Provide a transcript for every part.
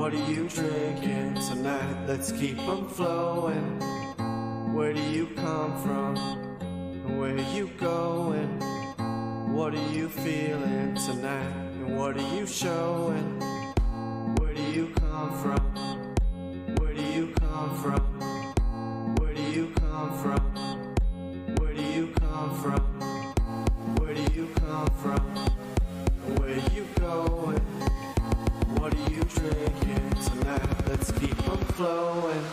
What are you drinking tonight? Let's keep them flowing. Where do you come from? Where are you going? What are you feeling tonight? And what are you showing? Where do you come from? Where do you come from? Where do you come from? Where do you come from? Where do you come from? Where are you going? What are you drinking tonight? Let's keep them flowing.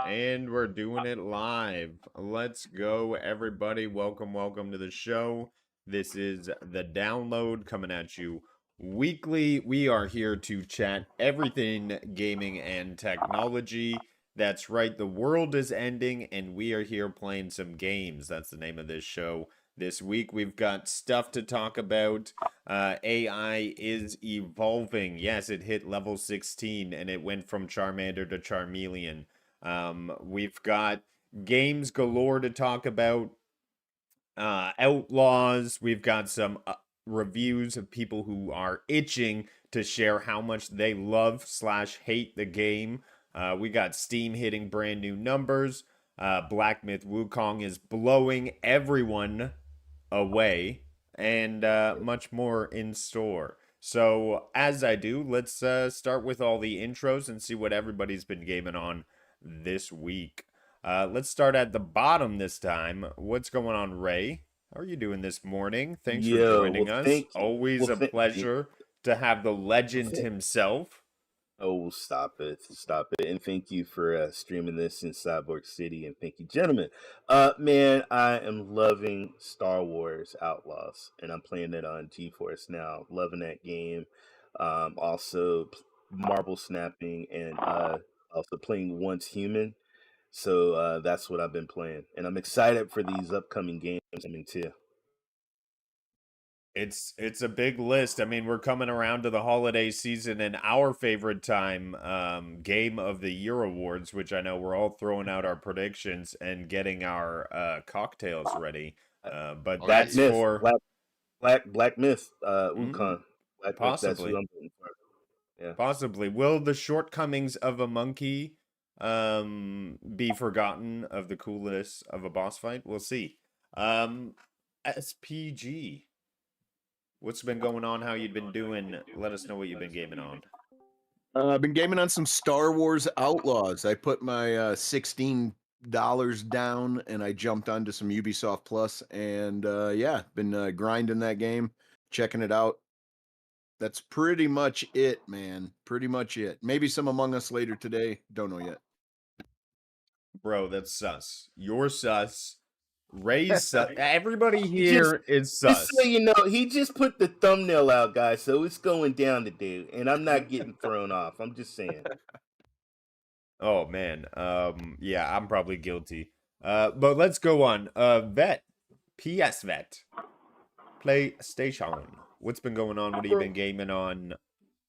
And we're doing it live. Let's go, everybody. Welcome to the show. This is The Download coming at you weekly. We are here to chat everything gaming and technology. That's right, the world is ending, and we are here playing some games. That's the name of this show. This week, we've got stuff to talk about. AI is evolving. Yes, it hit level 16, and it went from Charmander to Charmeleon. We've got games galore to talk about. Outlaws. We've got some reviews of people who are itching to share how much they love/hate the game. We got Steam hitting brand new numbers. Black Myth Wukong is blowing everyone away, and much more in store. So, as I do, let's start with all the intros and see what everybody's been gaming on this week. Let's start at the bottom this time. What's going on, Ray? How are you doing this morning? Thanks for joining us. Always a pleasure to have the legend himself. Oh, stop it. And thank you for streaming this in Cyborg City. And thank you, gentlemen. Man, I am loving Star Wars Outlaws, and I'm playing it on GeForce now. Loving that game. Also, marble snapping, and also playing Once Human. So that's what I've been playing. And I'm excited for these upcoming games coming too. It's a big list. I mean, we're coming around to the holiday season, and our favorite time, Game of the Year awards, which I know we're all throwing out our predictions and getting our cocktails ready. But that's Myth, for Black Myth, Wukong. Possibly. That's who I'm voting for. Yeah. Possibly. Will the shortcomings of a monkey be forgotten of the coolness of a boss fight? We'll see. SPG. What's been going on? How you been doing? Let us know what you've been gaming on. I've been gaming on some Star Wars Outlaws. I put my $16 down and I jumped onto some Ubisoft Plus, and yeah, been grinding that game, checking it out. That's pretty much it, man. Pretty much it. Maybe some Among Us later today. Don't know yet. Bro, that's sus. You're sus. Ray's sus. Everybody here is sus. Just so you know, he just put the thumbnail out, guys, so it's going down today, and I'm not getting thrown off. I'm just saying. Oh, man. Yeah, I'm probably guilty. But let's go on. Vet, PS Vet. PlayStation. What's been going on? What have you been gaming on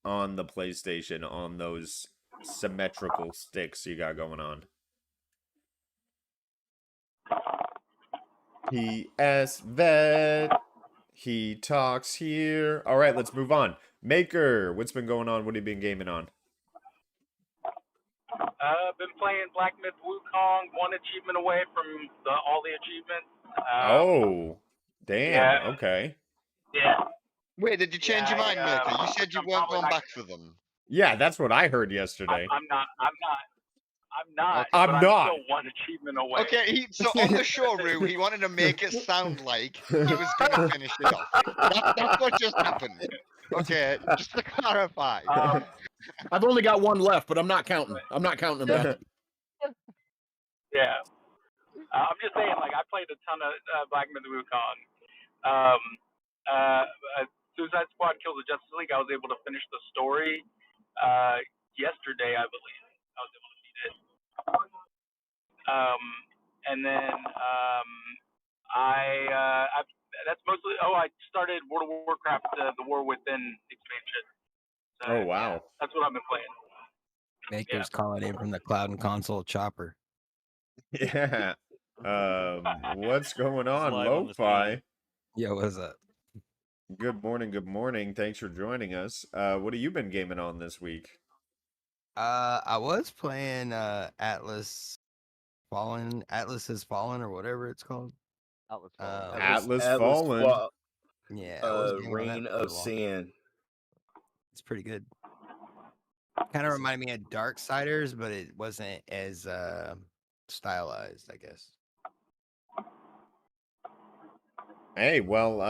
the PlayStation on those symmetrical sticks you got going on? PS Vet. He talks here. All right, let's move on. Maker, what's been going on? What have you been gaming on? Been playing Black Myth Wukong, one achievement away from all the achievements. Oh, damn. Yeah, Okay. yeah. Wait, did you change your mind, Maker? You said you I'm weren't probably going not back gonna. for them. Yeah, that's what I heard yesterday. I'm not. Okay. But I'm I'm not. still one achievement away. Okay, so on the show, Rue, he wanted to make it sound like he was going to finish it off. That's what just happened. Okay, just to clarify. I've only got one left, but I'm not counting. I'm not counting them back. Yeah. I'm just saying, like, I played a ton of Black Myth Wukong. Um, Suicide Squad Kills the Justice League, I was able to finish the story yesterday, I believe. I was able to beat it. And then that's mostly. Oh, I started World of Warcraft, the War Within expansion. So, Oh, wow. Yeah, that's what I've been playing. Maker's calling in from the Cloud&Console chopper. Yeah. What's going on, live on the Lo-Fi? stream. Yo, what's up? Good morning, good morning. Thanks for joining us. What have you been gaming on this week? I was playing Atlas Has Fallen, or whatever it's called. Atlas Fallen. Atlas Fallen. Yeah, I was gaming on that Reign for a of while. Sand. It's pretty good. Kind of reminded me of Darksiders, but it wasn't as stylized, I guess. Hey, well,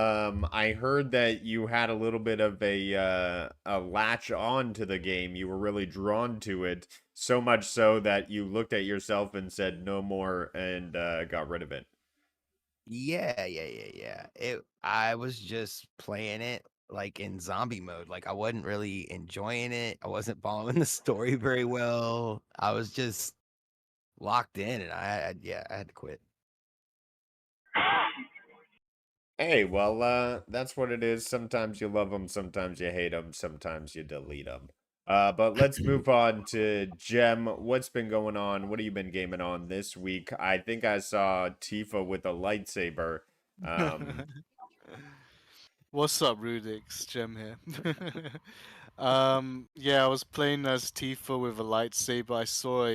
I heard that you had a little bit of a latch on to the game. You were really drawn to it, so much so that you looked at yourself and said no more and got rid of it. Yeah. I was just playing it like in zombie mode. Like I wasn't really enjoying it. I wasn't following the story very well. I was just locked in, and I had to quit. Hey, well, that's what it is. Sometimes you love them, sometimes you hate them, sometimes you delete them. But let's move on to Jem. What's been going on? What have you been gaming on this week? I think I saw Tifa with a lightsaber. What's up, Rudix? Jem here. Yeah, I was playing as Tifa with a lightsaber. I saw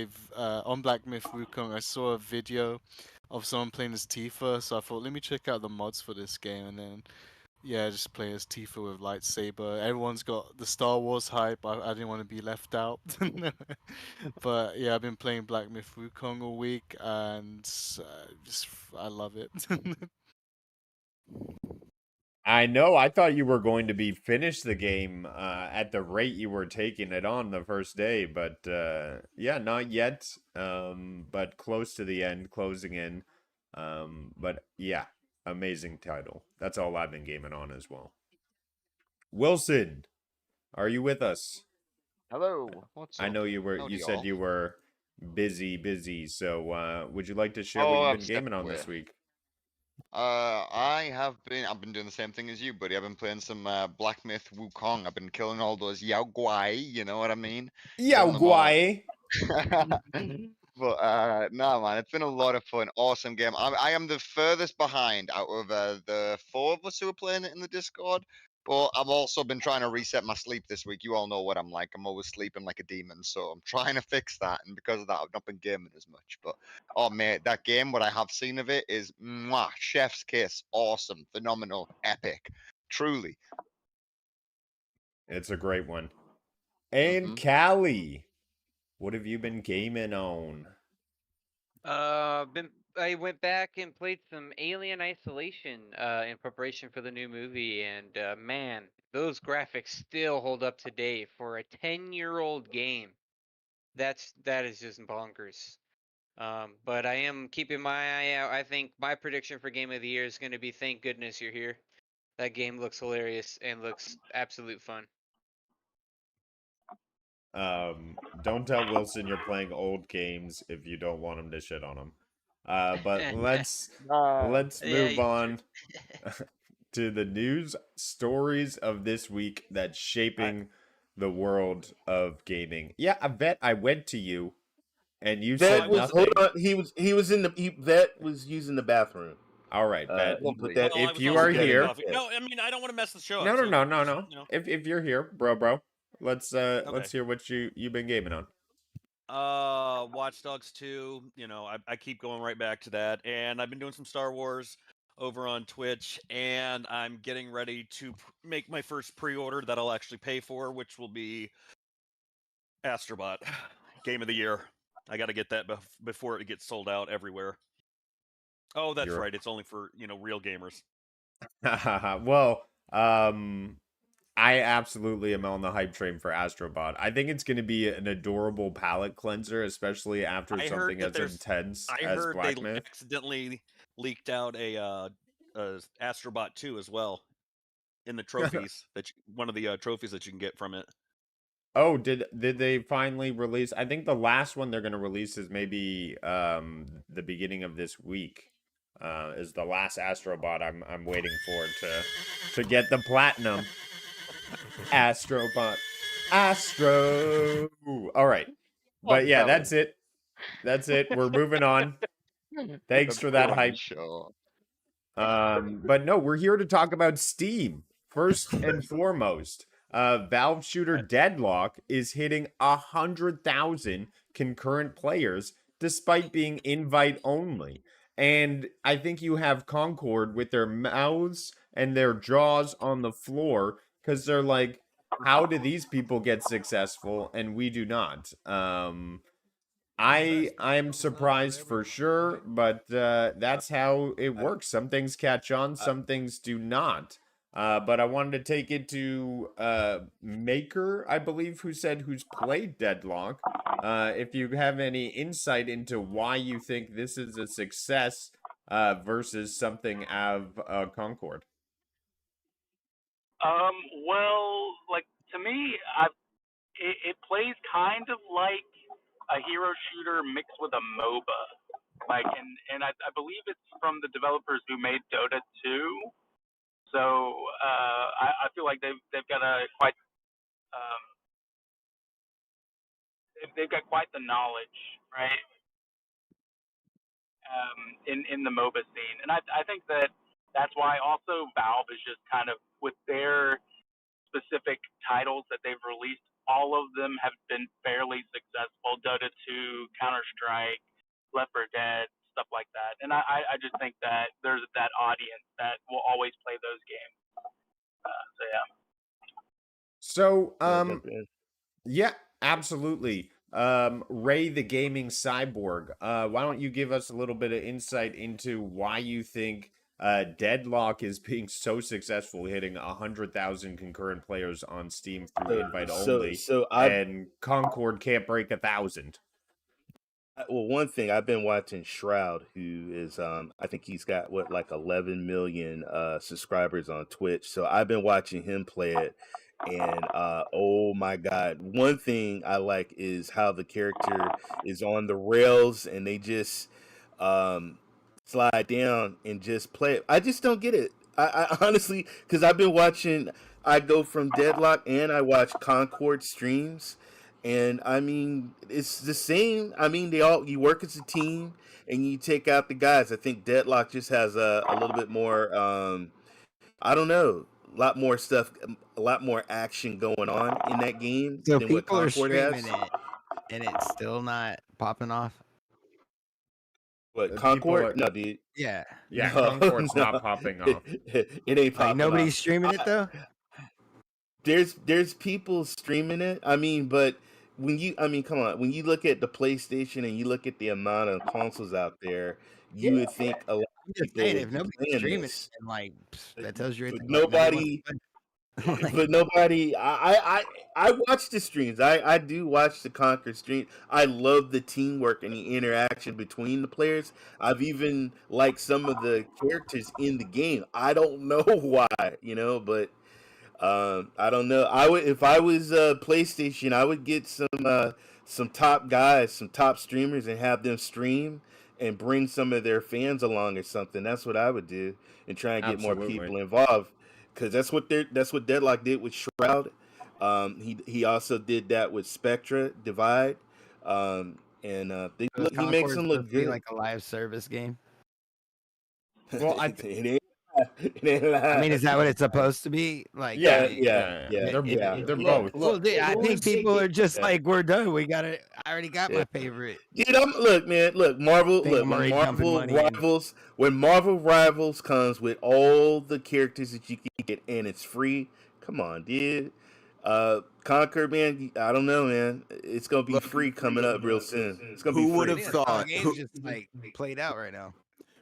on Black Myth Wukong, I saw a video of someone playing as Tifa, so I thought, let me check out the mods for this game, and then, yeah, just play as Tifa with lightsaber. Everyone's got the Star Wars hype. I didn't want to be left out. But yeah, I've been playing Black Myth Wukong all week, and I love it. I know. I thought you were going to be finished the game at the rate you were taking it on the first day, but yeah, not yet. But close to the end, closing in. But yeah, amazing title. That's all I've been gaming on as well. Wilson, are you with us? Hello. What's up? I know you were. Howdy, You said y'all. you were busy. So, would you like to share what Oh, you've been gaming on this away. week? I've been doing the same thing as you, buddy. I've been playing some Black Myth Wukong. I've been killing all those Yao Guai, you know what I mean? Yao Killing them all. Guai. But no, man, it's been a lot of fun. Awesome game. I am the furthest behind out of the 4 of us who are playing it in the Discord. But I've also been trying to reset my sleep this week. You all know what I'm like. I'm always sleeping like a demon, so I'm trying to fix that. And because of that, I've not been gaming as much. But oh mate, that game, what I have seen of it is mwah, chef's kiss. Awesome, phenomenal, epic, truly. It's a great one. And Callie, what have you been gaming on? I went back and played some Alien Isolation in preparation for the new movie, and man, those graphics still hold up today for a 10-year-old game. That is just bonkers. But I am keeping my eye out. I think my prediction for Game of the Year is going to be Thank Goodness You're Here. That game looks hilarious and looks absolute fun. Don't tell Wilson you're playing old games if you don't want him to shit on him. But let's Uh, Yeah, move on to the news stories of this week that's shaping the world of gaming. Yeah, I bet I went to you and you Vet said was hold nothing. on. He was in the Vet was using the bathroom. All right, bet. He put lovely. that. Well, I If was you He also are put that getting in the here, coffee. chat. No, I mean I don't want to mess the show no, up. no, So no, no, just, no. If you're here, bro, let's okay. hear what you've been gaming on. Watch Dogs 2. I keep going right back to that, and I've been doing some Star Wars over on Twitch, and I'm getting ready to make my first pre-order that I'll actually pay for, which will be Astrobot, Game of the Year. I got to get that before it gets sold out everywhere. Oh, that's You're right. It's only for real gamers. well, I absolutely am on the hype train for Astrobot. I think it's going to be an adorable palate cleanser, especially after I heard something that as intense I as heard they Black Myth. accidentally leaked out a Astrobot 2 as well in the trophies one of the trophies that you can get from it. Oh, did they finally release? I think the last one they're going to release is maybe the beginning of this week. Is the last Astrobot I'm waiting for to get the platinum Astrobot. Astro. All right. But yeah, Kevin. that's it. That's it. We're moving on. Thanks The for that Crunch hype. Show. But no, we're here to talk about Steam. First and foremost, Valve shooter Deadlock is hitting 100,000 concurrent players despite being invite only. And I think you have Concord with their mouths and their jaws on the floor because they're like, how do these people get successful and we do not? I'm surprised for sure, but that's how it works. Some things catch on, some things do not. But I wanted to take it to Maker, I believe, who's played Deadlock. If you have any insight into why you think this is a success versus something of Concord. Well, like to me, it plays kind of like a hero shooter mixed with a MOBA. Like, and I believe it's from the developers who made Dota 2. So I feel like they've got a quite um, they've got quite the knowledge, right? In the MOBA scene, and I think that's why also Valve is just kind of with their specific titles that they've released. All of them have been fairly successful. Dota 2, Counter Strike, Left 4 Dead, stuff like that. And I just think that there's that audience that will always play those games. So yeah. So, Can I jump in? yeah, absolutely. Ray the Gaming Cyborg, why don't you give us a little bit of insight into why you think Deadlock is being so successful, hitting 100,000 concurrent players on Steam through invite only, and Concord can't break 1,000? Well, one thing I've been watching Shroud, who is I think he's got what like 11 million subscribers on Twitch. So I've been watching him play it, and oh my god, one thing I like is how the character is on the rails, and they just um slide down and just play it. I just don't get it. I honestly, because I've been watching, I go from Deadlock and I watch Concord streams, and I mean, it's the same. I mean, you work as a team and you take out the guys. I think Deadlock just has a little bit more. I don't know, a lot more stuff, a lot more action going on in that game So than what people are Concord has. streaming it, and it's still not popping off. What People Concord? are, No, dude. yeah, No, Concord's no. not popping off. It ain't Like popping nobody's off. streaming it though. There's people streaming it. I mean, but I mean, come on, when you look at the PlayStation and you look at the amount of consoles out there, Yeah, you would think a lot I'm of just people saying would if be nobody's playing streaming it, this. then like that tells you right But there. Like nobody wants nobody, to play. Like, but nobody. I watch the streams. I do watch the Conquer stream. I love the teamwork and the interaction between the players. I've even liked some of the characters in the game. I don't know why, but I don't know. I would if I was PlayStation, I would get some top guys, some top streamers, and have them stream and bring some of their fans along or something. That's what I would do, and try and get more Absolutely. people involved, because that's what Deadlock did with Shroud. He also did that with Spectra Divide, and So is he makes Concord them supposed look to be good. like a live service game? Well, it ain't, it ain't I mean, is that what live. it's supposed to be? Like, I yeah, mean, Yeah. they're Look, both. well, I when we think say people are just Yeah. like, we're done. I already got Yeah. my favorite Dude, Marvel. thing. Look, I'm when already dumping Marvel money in. Rivals, when Marvel Rivals comes with all the characters that you can get and it's free. Come on, dude. Conquer, man. I don't know, man. It's gonna be look, free coming up real soon. It's gonna be who would free. have Yeah, the thought? game's just like played out right now.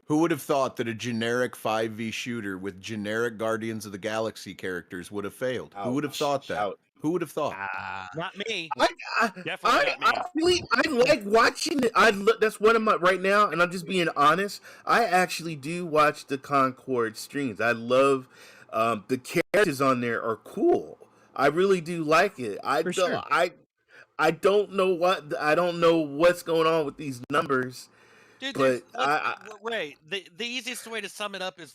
Who would have thought that a generic 5v shooter with generic Guardians of the Galaxy characters would have failed? Who would have thought that? Ouch. Who would have thought? Ah, Not me. I, I, Definitely not me. I like watching it. That's one of my right now, and I'm just being honest. I actually do watch the Concord streams. I love the characters on there are cool. I really do like it. for sure. I don't know I don't know what's going on with these numbers, Dude, but I Ray, the easiest way to sum it up is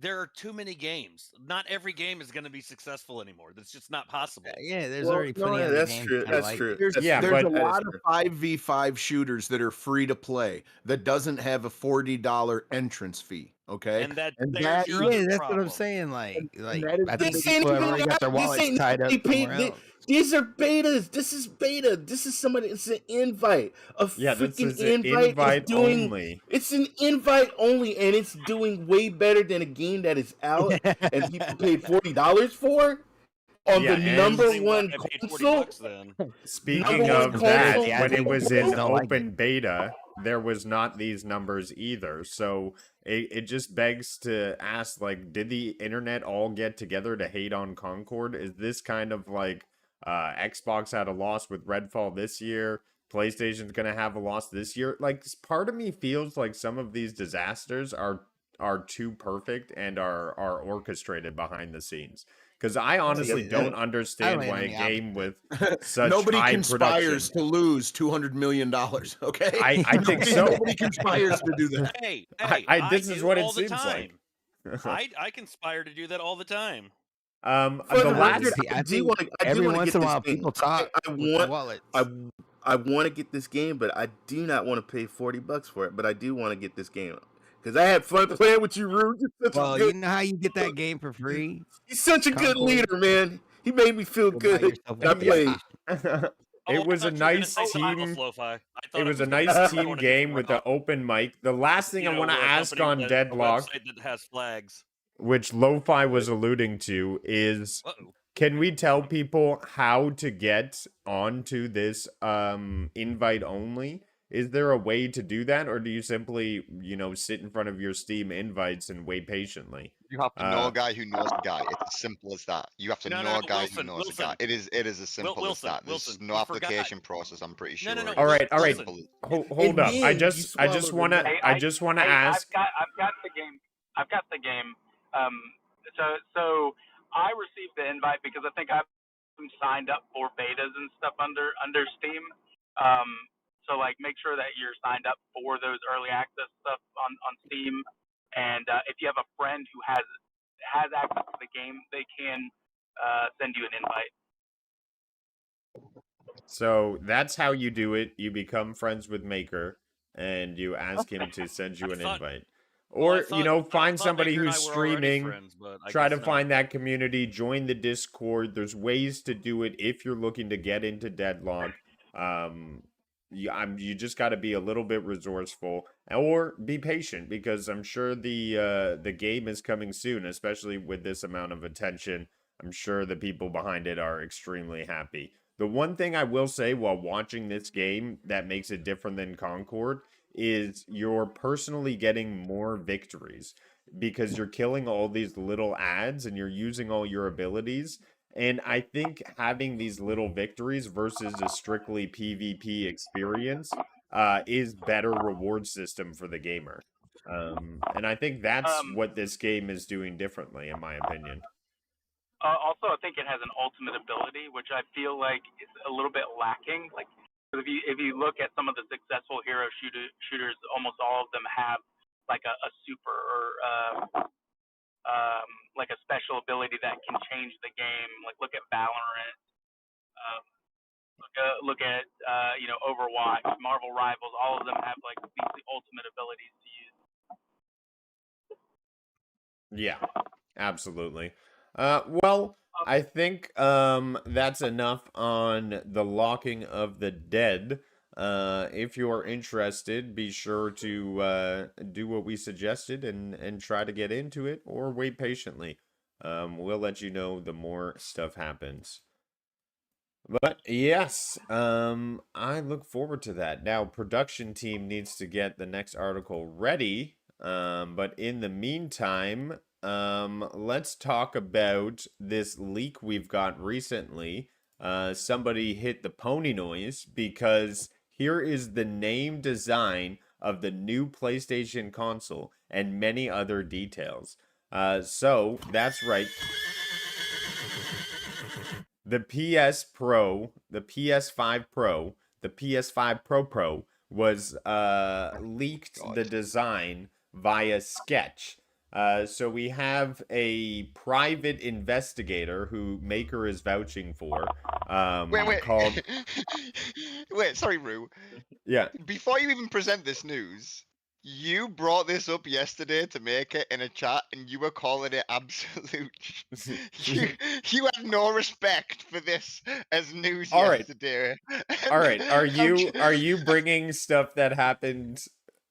there are too many games. Not every game is going to be successful anymore. That's just not possible. Yeah, there's well, already no, plenty yeah, of the that's games true. kinda That's like true. it. There's Yeah, there's but a that is lot of true. 5v5 shooters that are free to play that doesn't have a $40 entrance fee. Okay, And there's that your Yeah, other that's what I'm problem. saying. Like, that is I the think This big ain't people have even already got their this wallets ain't tied up they somewhere paid. else. These are betas. This is beta. This is somebody. It's an invite. A Yeah, this freaking is an invite is invite doing. only. It's an invite only, and it's doing way better than a game that is out and people paid $40 for on Yeah, the and number Explain why one I paid console. $40 then. speaking Number one of that, console. Yeah, I when it think was people in don't like it. open beta, there was not these numbers either. So it just begs to ask, like, did the internet all get together to hate on Concord? Is this kind of like Xbox had a loss with Redfall this year? PlayStation's gonna have a loss this year. Like, part of me feels like some of these disasters are too perfect and are orchestrated behind the scenes. Because I honestly Yeah. don't I understand land why on a the game opposite. with such Nobody high conspires production. to lose $200 million. Okay, I think so. Nobody conspires to do that. Hey, This is do what it all the seems like. time. I conspire to do that all the time. The For the last record, I I do think want to. I do every want to once get in a this while game. people talk I with their want. wallets. I want to get this game, but I do not want to pay $40 for it. But I do want to get this game because I had fun playing with you, Rude. Well, you know how you get that game for free? He's such a good Concord. leader, man. He made me feel Go buy good. yourself I a played. PlayStation. it was a I thought you were gonna nice say something else, team. Lo-Fi. I It thought was a gonna nice be team going a game different with the route. open mic. The last thing I want to ask on a Deadlock, website that has flags. which Lo-Fi was alluding to, is Uh-oh. can we tell people how to get onto this invite only? Is there a way to do that, or do you simply, sit in front of your Steam invites and wait patiently? You have to know a guy who knows a guy. It's as simple as that. You have to No, know a guy Wilson, who knows Wilson. a guy. It is as simple as that. There's Wilson, no you forgot. application process, I'm pretty sure. No, It's All right. as Wilson. simple as- Hold up. I then just you want to swallowed I just want to ask. I've got the game. I've got the game. So I received the invite because I think I'm signed up for betas and stuff under Steam. So like make sure that you're signed up for those early access stuff on Steam. And if you have a friend who has access to the game, they can send you an invite. So that's how you do it. You become friends with Maker and you ask him to send you I an thought- invite. Well, I Or, thought- find I thought somebody Maker and who's I were already streaming, friends, but I try guess to not. find that community, join the Discord. There's ways to do it if you're looking to get into Deadlock. You just got to be a little bit resourceful or be patient because I'm sure the game is coming soon, especially with this amount of attention. I'm sure the people behind it are extremely happy. The one thing I will say while watching this game that makes it different than Concord is you're personally getting more victories because you're killing all these little ads and you're using all your abilities. And I think having these little victories versus a strictly PvP experience is better reward system for the gamer. And I think that's what this game is doing differently, in my opinion. Also, I think it has an ultimate ability, which I feel like is a little bit lacking. Like Because if you look at some of the successful hero shooters, almost all of them have like a super or like a special ability that can change the game. Like look at Valorant. Um, look at Overwatch, Marvel Rivals. All of them have like these ultimate abilities to use. Yeah, absolutely. Well, I think that's enough on the locking of the dead. If you're interested, be sure to do what we suggested and try to get into it, or wait patiently. We'll let you know the more stuff happens. But yes, I look forward to that. Now, production team needs to get the next article ready. But in the meantime, let's talk about this leak we've got recently. Somebody hit the pony noise because here is the name design of the new PlayStation console and many other details. So that's right. The PS Pro, the PS5 Pro, the PS5 Pro was leaked God. the design via Sketch. So we have a private investigator who Maker is vouching for. Wait. Called Wait, sorry, Rue. yeah. Before you even present this news, you brought this up yesterday to make it in a chat, and you were calling it absolute. you you had no respect for this as news All right. yesterday. All right. Are I'm you bringing stuff that happened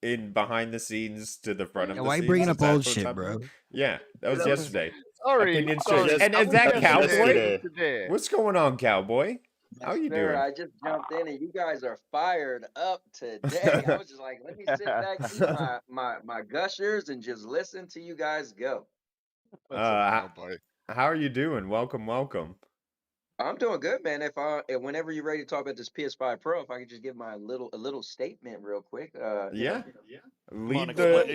in behind the scenes to the front of Yeah, the why you scenes? bringing Is up that old what's shit, happening? bro? Yeah, that was That was yesterday. sorry, Opinion sorry. switch. And I is was that yesterday. Cowboy? Today. What's going on, Cowboy? How Yes, you sir. doing? I just jumped in and you guys are fired up today. I was just like, let me sit back, eat my gushers, and just listen to you guys go. What's up, how, cowboy? how are you doing? Welcome. I'm doing good, man. Whenever you're ready to talk about this PS5 Pro, if I could just give my little statement real quick. Yeah. Come on,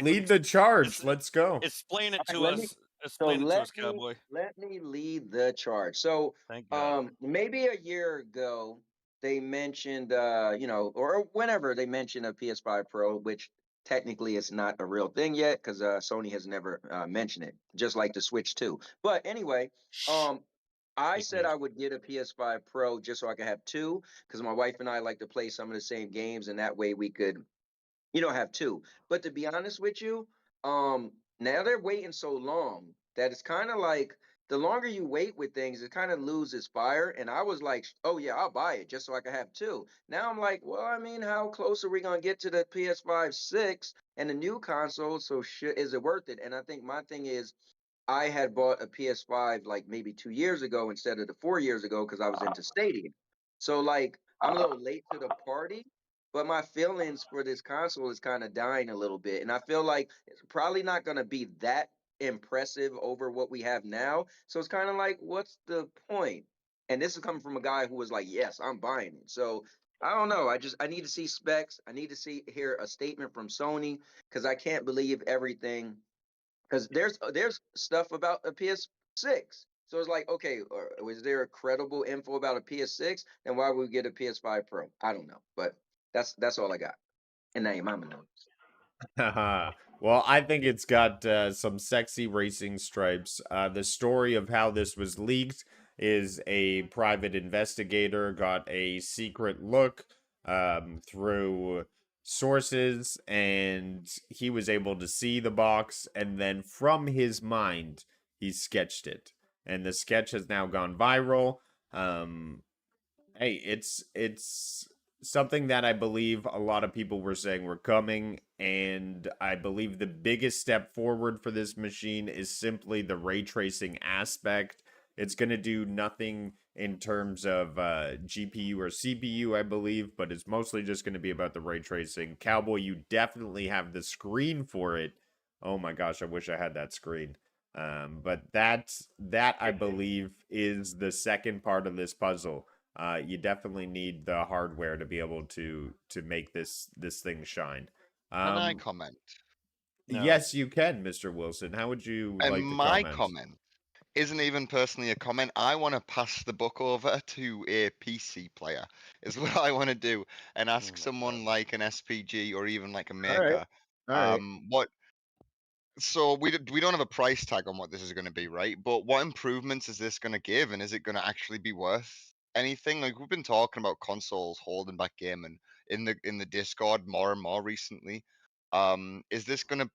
Lead the charge. Let's go. explain it All right, to us. Explain it to us, cowboy. let me lead the charge. So, Thank God. maybe a year ago they mentioned, or whenever they mentioned a PS5 Pro, which technically it's not a real thing yet because Sony has never mentioned it, just like the Switch 2. But anyway, um, I Fake said news. I would get a PS5 Pro just so I could have two because my wife and I like to play some of the same games, and that way we could have two. But to be honest with you, now they're waiting so long that it's kind of like the longer you wait with things, it kind of loses fire. And I was like, oh yeah, I'll buy it just so I can have two. Now I'm like, well, I mean, how close are we gonna get to the PS5 6 and the new console? So is it worth it? And I think my thing is I had bought a PS5 like maybe 2 years ago instead of the 4 years ago because I was into Stadia. So like I'm a little late to the party, but my feelings for this console is kind of dying a little bit. And I feel like it's probably not going to be that impressive over what we have now. So it's kind of like, what's the point? And this is coming from a guy who was like, yes, I'm buying it. So I don't know. I need to see specs. I need to hear a statement from Sony because I can't believe everything because there's stuff about a PS6. So it's like, okay, was there a credible info about a PS6? Then why would we get a PS5 Pro? I don't know, but that's all I got. And now your mama knows. Well, I think it's got some sexy racing stripes. The story of how this was leaked is a private investigator got a secret look through sources, and he was able to see the box, and then from his mind, he sketched it. And the sketch has now gone viral. Hey, it's something that I believe a lot of people were saying were coming, and I believe the biggest step forward for this machine is simply the ray tracing aspect. It's going to do nothing in terms of GPU or CPU, I believe, but it's mostly just going to be about the ray tracing. Cowboy, you definitely have the screen for it. Oh my gosh, I wish I had that screen. But that I believe is the second part of this puzzle. You definitely need the hardware to be able to make this thing shine. Can I comment? No. Yes, you can, Mr. Wilson. How would you And like to my comment? comment isn't even personally a comment. I want to pass the book over to a PC player, is what I want to do, and ask someone like an SPG or even like a Maker, All right. what. So we don't have a price tag on what this is going to be, right? But what improvements is this going to give, and is it going to actually be worth anything? Like we've been talking about consoles holding back gaming in the Discord more and more recently. Is this going to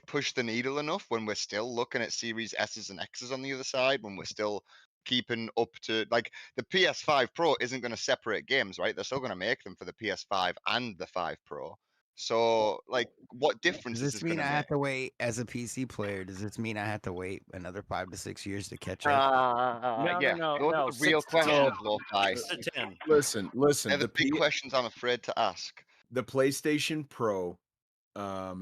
push the needle enough when we're still looking at Series S's and X's on the other side? When we're still keeping up to like the PS5 Pro isn't going to separate games, right? They're still going to make them for the PS5 and the 5 Pro. So, like, what difference Does is this this mean going I to have make? to wait as a PC player? Does this mean I have to wait another 5 to 6 years to catch up? Yeah. Those are the real 6 to 10. questions, Lo-Fi. 6 to 10. Listen. They're the The big questions I'm afraid to ask. the PlayStation Pro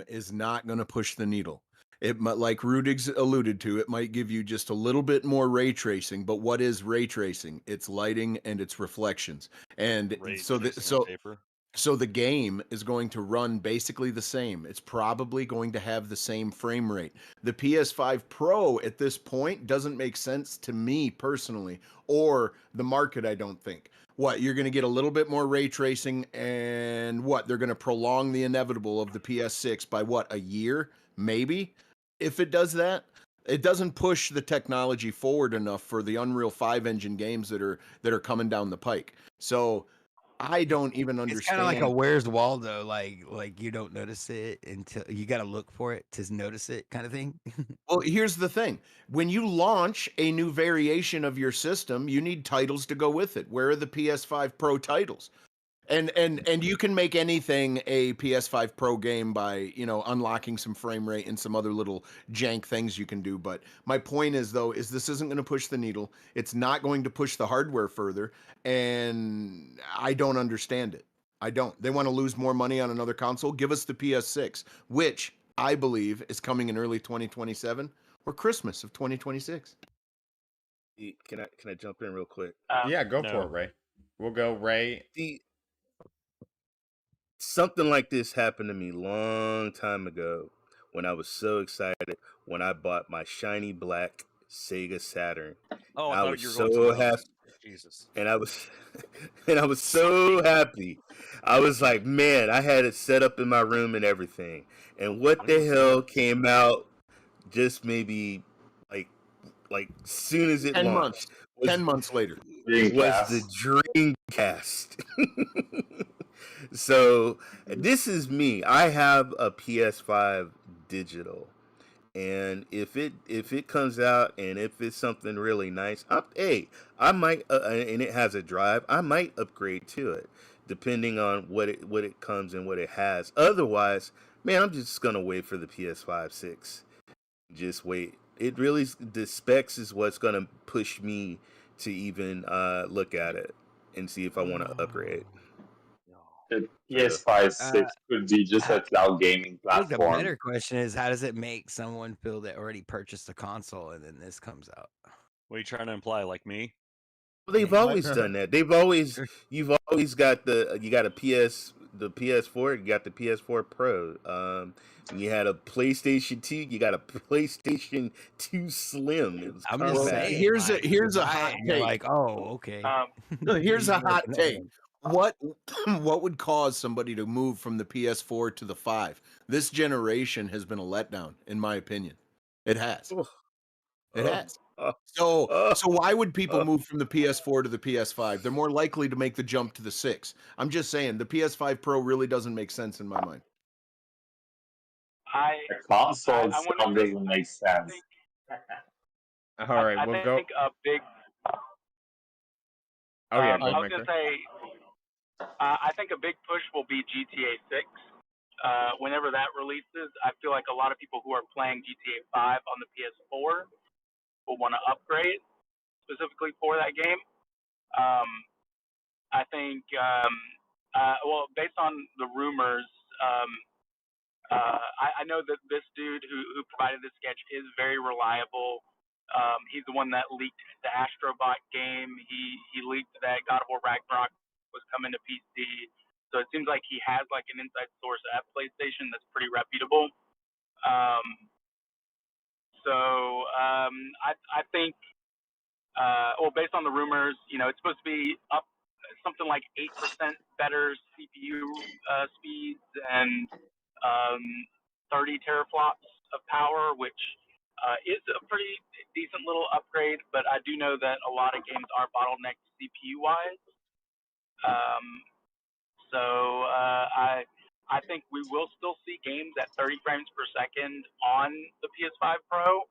is not going to push the needle. It might, like Rudig alluded to, it might give you just a little bit more ray tracing. But what is ray tracing? It's lighting and it's reflections. And Ray so tracing on paper. so the game is going to run basically the same. It's probably going to have the same frame rate. The PS5 Pro at this point doesn't make sense to me personally, or the market, I don't think. What, you're going to get a little bit more ray tracing, and what, they're going to prolong the inevitable of the PS6 by what, a year? Maybe? If it does that, it doesn't push the technology forward enough for the Unreal 5 engine games that are coming down the pike. So I don't even It's kind of like a understand. Where's Waldo, like you don't notice it until you got to look for it to notice it, kind of thing. Well, here's the thing. When you launch a new variation of your system, you need titles to go with it. Where are the PS5 Pro titles? And you can make anything a PS5 Pro game by, unlocking some frame rate and some other little jank things you can do. But my point is though, is this isn't going to push the needle. It's not going to push the hardware further, and I don't understand it. I don't. They want to lose more money on another console. Give us the PS6, which I believe is coming in early 2027 or Christmas of 2026. Can I jump in real quick? Yeah, go No. for it, Ray. We'll go Ray. See, something like this happened to me long time ago when I was so excited when I bought my shiny black Sega Saturn. Oh, I I thought was you were going so somewhere happy, else. Jesus. and I was and I was so happy. I was like, man, I had it set up in my room and everything. And what When the was hell that? came out just maybe like soon as it 10 launched months. 10 months later. was the Dreamcast. So this is me. I have a PS5 digital, and if it comes out and if it's something really nice, I might and it has a drive, I might upgrade to it, depending on what it comes and what it has. Otherwise, man, I'm just gonna wait for the PS5 6. Just wait. It really the specs is what's gonna push me to even look at it and see if I want to upgrade. The So, PS5 6 could be just a cloud gaming I think the platform. better question is, how does it make someone feel that already purchased a console and then this comes out? What are you trying to imply? Like me? well, they've always done that. You've always got you got the PS4, you got the PS4 Pro. You had a PlayStation 2, you got a PlayStation 2 Slim. It was I'm just compact. saying. Here's like, here's you a buy hot it and you're take. like, oh, okay. No, here's a You're hot looking at take. it. What what would cause somebody to move from the PS4 to the 5? This generation has been a letdown, in my opinion. It has. Oh, It oh, has. oh, So oh, so why would people oh. move from the PS4 to the PS5? They're more likely to make the jump to the 6. I'm just saying the PS5 Pro really doesn't make sense in my mind. The console I itself want to say, doesn't make sense. All right, I we'll go. think a big. Oh yeah, I go was gonna Maker. say, I think a big push will be GTA 6. Whenever that releases, I feel like a lot of people who are playing GTA 5 on the PS4 will want to upgrade specifically for that game. I think, well, based on the rumors, I know that this dude who provided this sketch is very reliable. He's the one that leaked the Astrobot game. He leaked that God of War Ragnarok was coming to PC. So it seems like he has like an inside source at PlayStation that's pretty reputable. So I think, well, based on the rumors, it's supposed to be up something like 8% better CPU speeds and um, 30 teraflops of power, which is a pretty decent little upgrade. But I do know that a lot of games are bottlenecked CPU wise. So I think we will still see games at 30 frames per second on the PS5 Pro,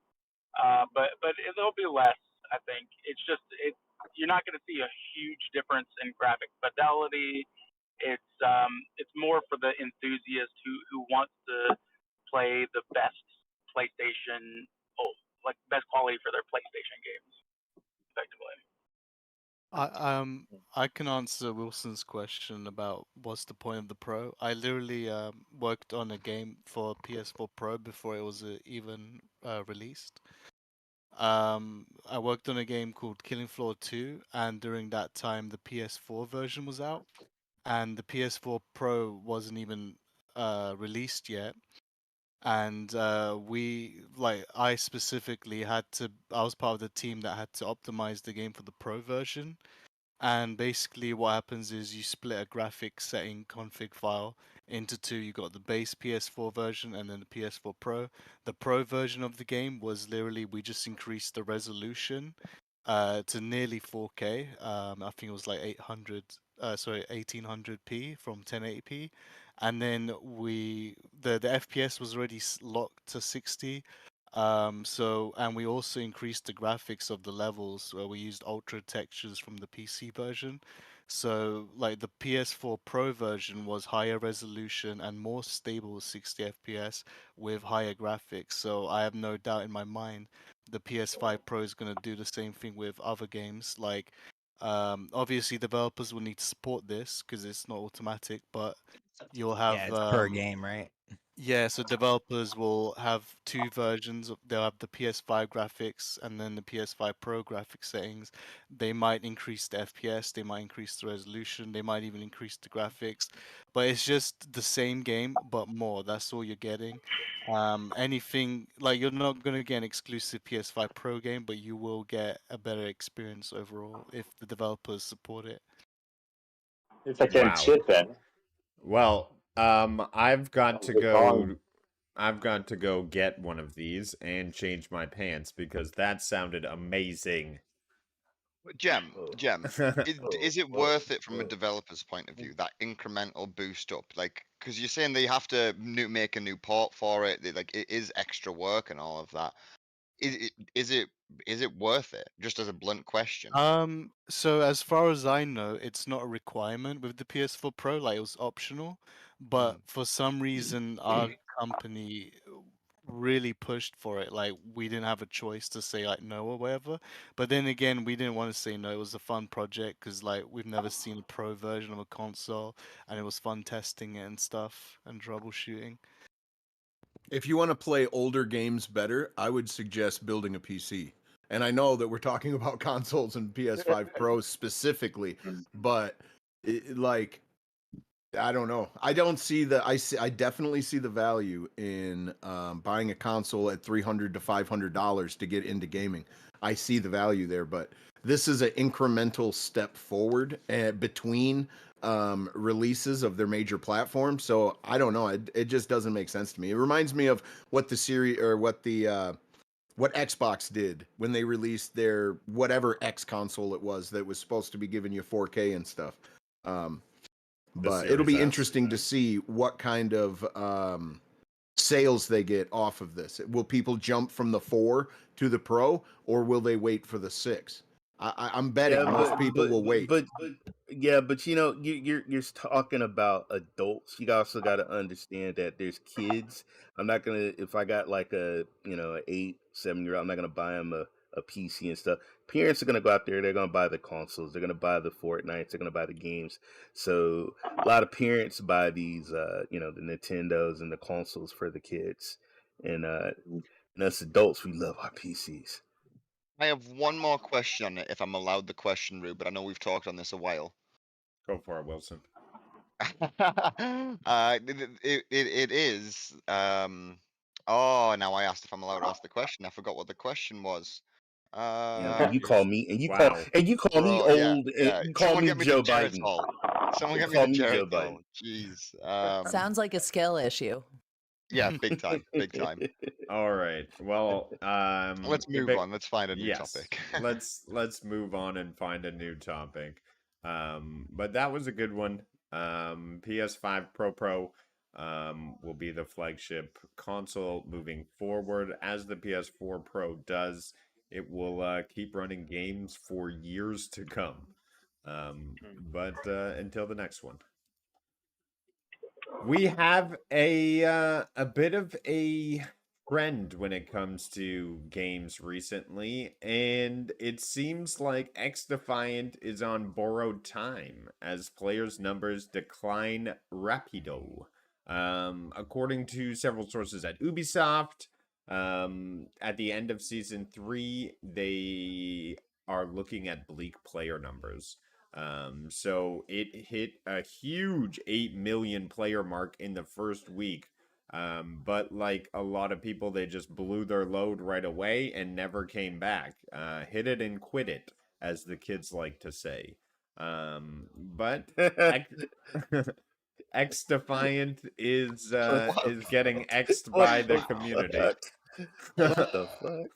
but it'll be less. I think you're not going to see a huge difference in graphic fidelity. It's more for the enthusiast who wants to play the best PlayStation, like best quality for their PlayStation games, effectively. I can answer Wilson's question about what's the point of the Pro. I literally worked on a game for PS4 Pro before it was even released. I worked on a game called Killing Floor 2, and during that time the PS4 version was out, and the PS4 Pro wasn't even released yet. And I specifically I was part of the team that had to optimize the game for the Pro version. And basically, what happens is you split a graphics setting config file into two. You got the base PS4 version and then the PS4 Pro. The Pro version of the game was literally we just increased the resolution to nearly 4K. I think it was like 1800p from 1080p, and then the FPS was already locked to 60. And we also increased the graphics of the levels where we used ultra textures from the PC version. So like the PS4 Pro version was higher resolution and more stable 60 FPS with higher graphics. So I have no doubt in my mind the PS5 Pro is going to do the same thing with other games. Like obviously developers will need to support this because it's not automatic, but you'll Yeah, have it's per game, right? yeah, so developers will have two versions. They'll have the PS5 graphics and then the PS5 Pro graphics settings. They might increase the FPS, they might increase the resolution, they might even increase the graphics. But it's just the same game, but more. That's all you're getting. Anything like you're not gonna get an exclusive PS5 Pro game, but you will get a better experience overall if the developers support it. If I can Wow. chip in, Well, I've got to the go. song. I've got to go get one of these and change my pants because that sounded amazing. Gem, Oh, is it oh, worth it from a oh. developer's point of view, that incremental boost up? Like, because you're saying they have to make a new port for it, like it is extra work and all of that. Is it worth it? Just as a blunt question. So as far as I know, it's not a requirement with the PS4 Pro, like it was optional. But for some reason, our company really pushed for it. Like we didn't have a choice to say like no or whatever. But then again, we didn't want to say no. It was a fun project because like we've never seen a pro version of a console, and it was fun testing it and stuff and troubleshooting. If you want to play older games better, I would suggest building a PC. And I know that we're talking about consoles and PS5 Pro specifically, but like I don't know. I don't see the. I definitely see the value in buying a console at $300 to $500 to get into gaming. I see the value there, but this is an incremental step forward between releases of their major platforms. So I don't know. It just doesn't make sense to me. It reminds me of what the series or what Xbox did when they released their whatever X console it was that was supposed to be giving you 4K and stuff. Um, but it'll Series be S. interesting to see what kind of sales they get off of this. Will people jump from the 4 to the Pro, or will they wait for the 6? I'm betting Yeah, most people will wait. yeah, but you're talking about adults. You also got to understand that there's kids. I'm not gonna if I got like a 8, 7 year old, I'm not gonna buy them a PC and stuff. Parents are gonna go out there. They're gonna buy the consoles. They're gonna buy the Fortnites. They're gonna buy the games. So a lot of parents buy these the Nintendos and the consoles for the kids. And us adults, we love our PCs. I have one more question on it, if I'm allowed the question route, but I know we've talked on this a while. Go for it, Wilson. It is Oh, now I asked if I'm allowed to ask the question. I forgot what the question was. And you call me Wow. me Bro, yeah, old, and yeah. you call Someone me get me to Joe Biden. Geritol. Someone You get me call to me Joe Geritol. Biden. Jeez. Sounds like a skill issue. Yeah, big time, big time. All right. Well, Let's move on. Let's find a new yes, topic. let's move on and find a new topic. But that was a good one. PS5 Pro will be the flagship console moving forward, as the PS4 Pro does. It will keep running games for years to come. But until the next one. We have a bit of a trend when it comes to games recently, and it seems like X Defiant is on borrowed time as players' numbers decline rapido. According to several sources at Ubisoft, at the end of season 3, they are looking at bleak player numbers. So it hit a huge 8 million player mark in the first week. But like a lot of people, they just blew their load right away and never came back. Hit it and quit it, as the kids like to say. But X Defiant is getting X'd by the community. What the fuck?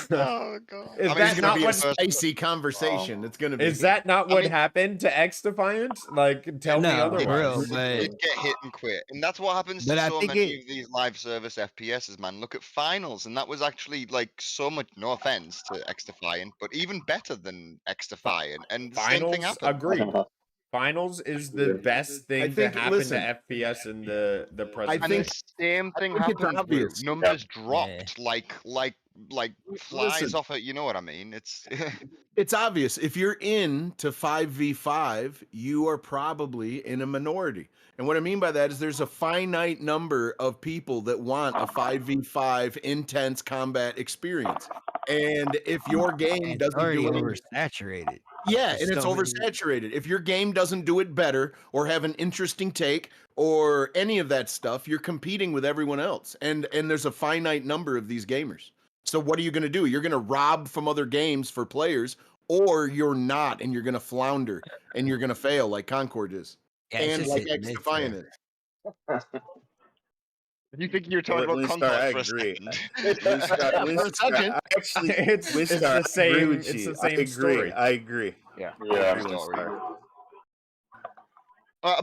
Oh god! Is I mean, that it's gonna not be a what? first. Spicy conversation. It's gonna be. Is that not I what mean, happened to X Defiant? Like, tell me No, for otherwise. real, it but did get hit and quit, and that's what happens but to I so think many it of these live service FPSs, man. Look at finals, and that was actually like so much. No offense to X Defiant, but even better than X Fi- Defiant, and the same thing Finals, happened. agreed. Finals is the best I thing to think. happen Listen, to FPS in the present I And the day. think. same I thing think it's happened, Brew. obvious. Numbers yeah. dropped like flies Listen, off it. You know what I mean? It's it's obvious. If you're into 5v5, you are probably in a minority. And what I mean by that is there's a finite number of people that want a 5v5 intense combat experience. And if your game And it's doesn't already do it, oversaturated. yeah, There's and it's so many. oversaturated. If your game doesn't do it better or have an interesting take or any of that stuff, you're competing with everyone else. And there's a finite number of these gamers. So what are you going to do? You're going to rob from other games for players, or you're not, and you're going to flounder and you're going to fail like Concord is, Yeah, it's and just like hit and X miss Defiant there. is. you think you're talking about Winstar, I Concord for a agree. second? Winstar, For a Winstar, second. I actually, it's Winstar, the I agree same with it's you. the same story. I agree. Yeah, Yeah. true story. Winstar.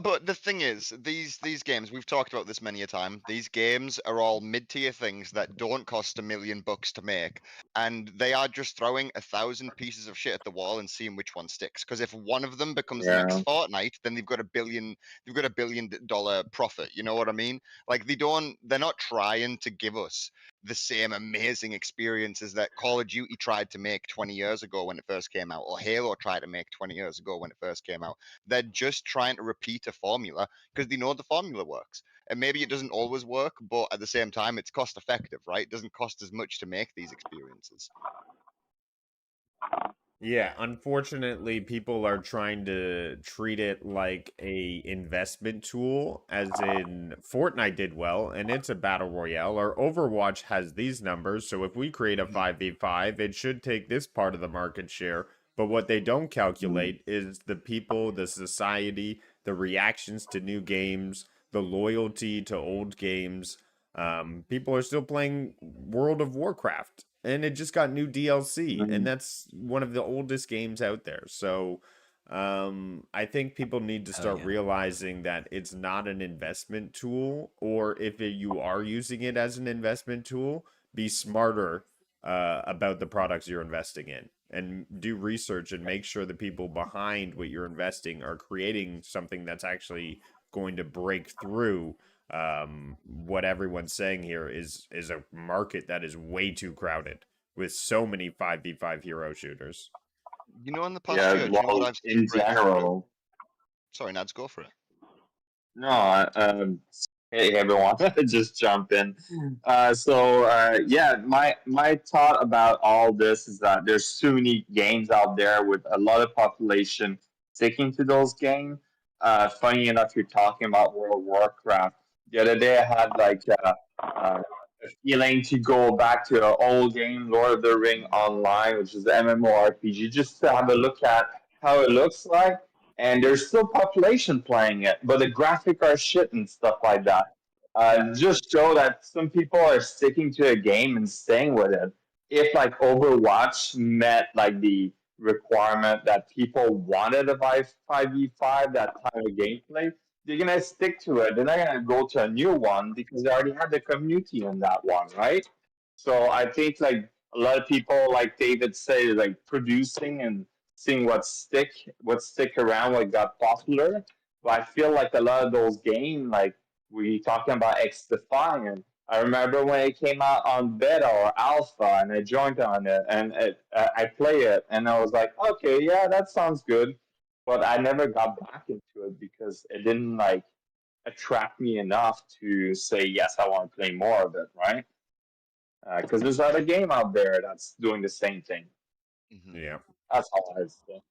But the thing is, these games, we've talked about this many a time. These games are all mid-tier things that don't cost $1 million to make, and they are just throwing 1,000 pieces of shit at the wall and seeing which one sticks. Because if one of them becomes the next Yeah. Fortnite, then they've got $1 billion profit. You know what I mean? Like they're not trying to give us the same amazing experiences that Call of Duty tried to make 20 years ago when it first came out, or Halo tried to make 20 years ago when it first came out. They're just trying to repeat a formula because they know the formula works. And maybe it doesn't always work, but at the same time, it's cost effective, right? It doesn't cost as much to make these experiences. Yeah, unfortunately, people are trying to treat it like a investment tool, as in Fortnite did well, and it's a battle royale, or Overwatch has these numbers, so if we create a 5v5, it should take this part of the market share. But what they don't calculate is the people, the society, the reactions to new games, the loyalty to old games. People are still playing World of Warcraft, and it just got new DLC, and that's one of the oldest games out there. So I think people need to start realizing that it's not an investment tool, or if you are using it as an investment tool, be smarter about the products you're investing in, and do research and make sure the people behind what you're investing are creating something that's actually going to break through what everyone's saying here is a market that is way too crowded with so many 5v5 hero shooters. You know, in the past Yeah. year, do you know what Well, I've seen in break through? general, Sorry, Nads, go for it. no. Hey everyone, just jump in. Yeah, my thought about all this is that there's too many games out there with a lot of population sticking to those games. Funny enough, you're talking about World of Warcraft. The other day, I had like uh, a feeling to go back to an old game, Lord of the Ring Online, which is the MMORPG, just to have a look at how it looks like. And there's still population playing it, but the graphics are shit and stuff like that. Just show that some people are sticking to a game and staying with it. If like Overwatch met like the requirement that people wanted a 5v5, that type of gameplay, they're gonna stick to it. They're not gonna go to a new one because they already have the community on that one, right? So I think like a lot of people, like David said, like producing and seeing what stick around, what got popular. But I feel like a lot of those games, like we talking about X Defiant. I remember when it came out on beta or alpha, and I joined on it, and I play it, and I was like, okay, yeah, that sounds good, but I never got back into it because it didn't like attract me enough to say yes, I want to play more of it, right? Because there's other game out there that's doing the same thing. Yeah. That's all I say.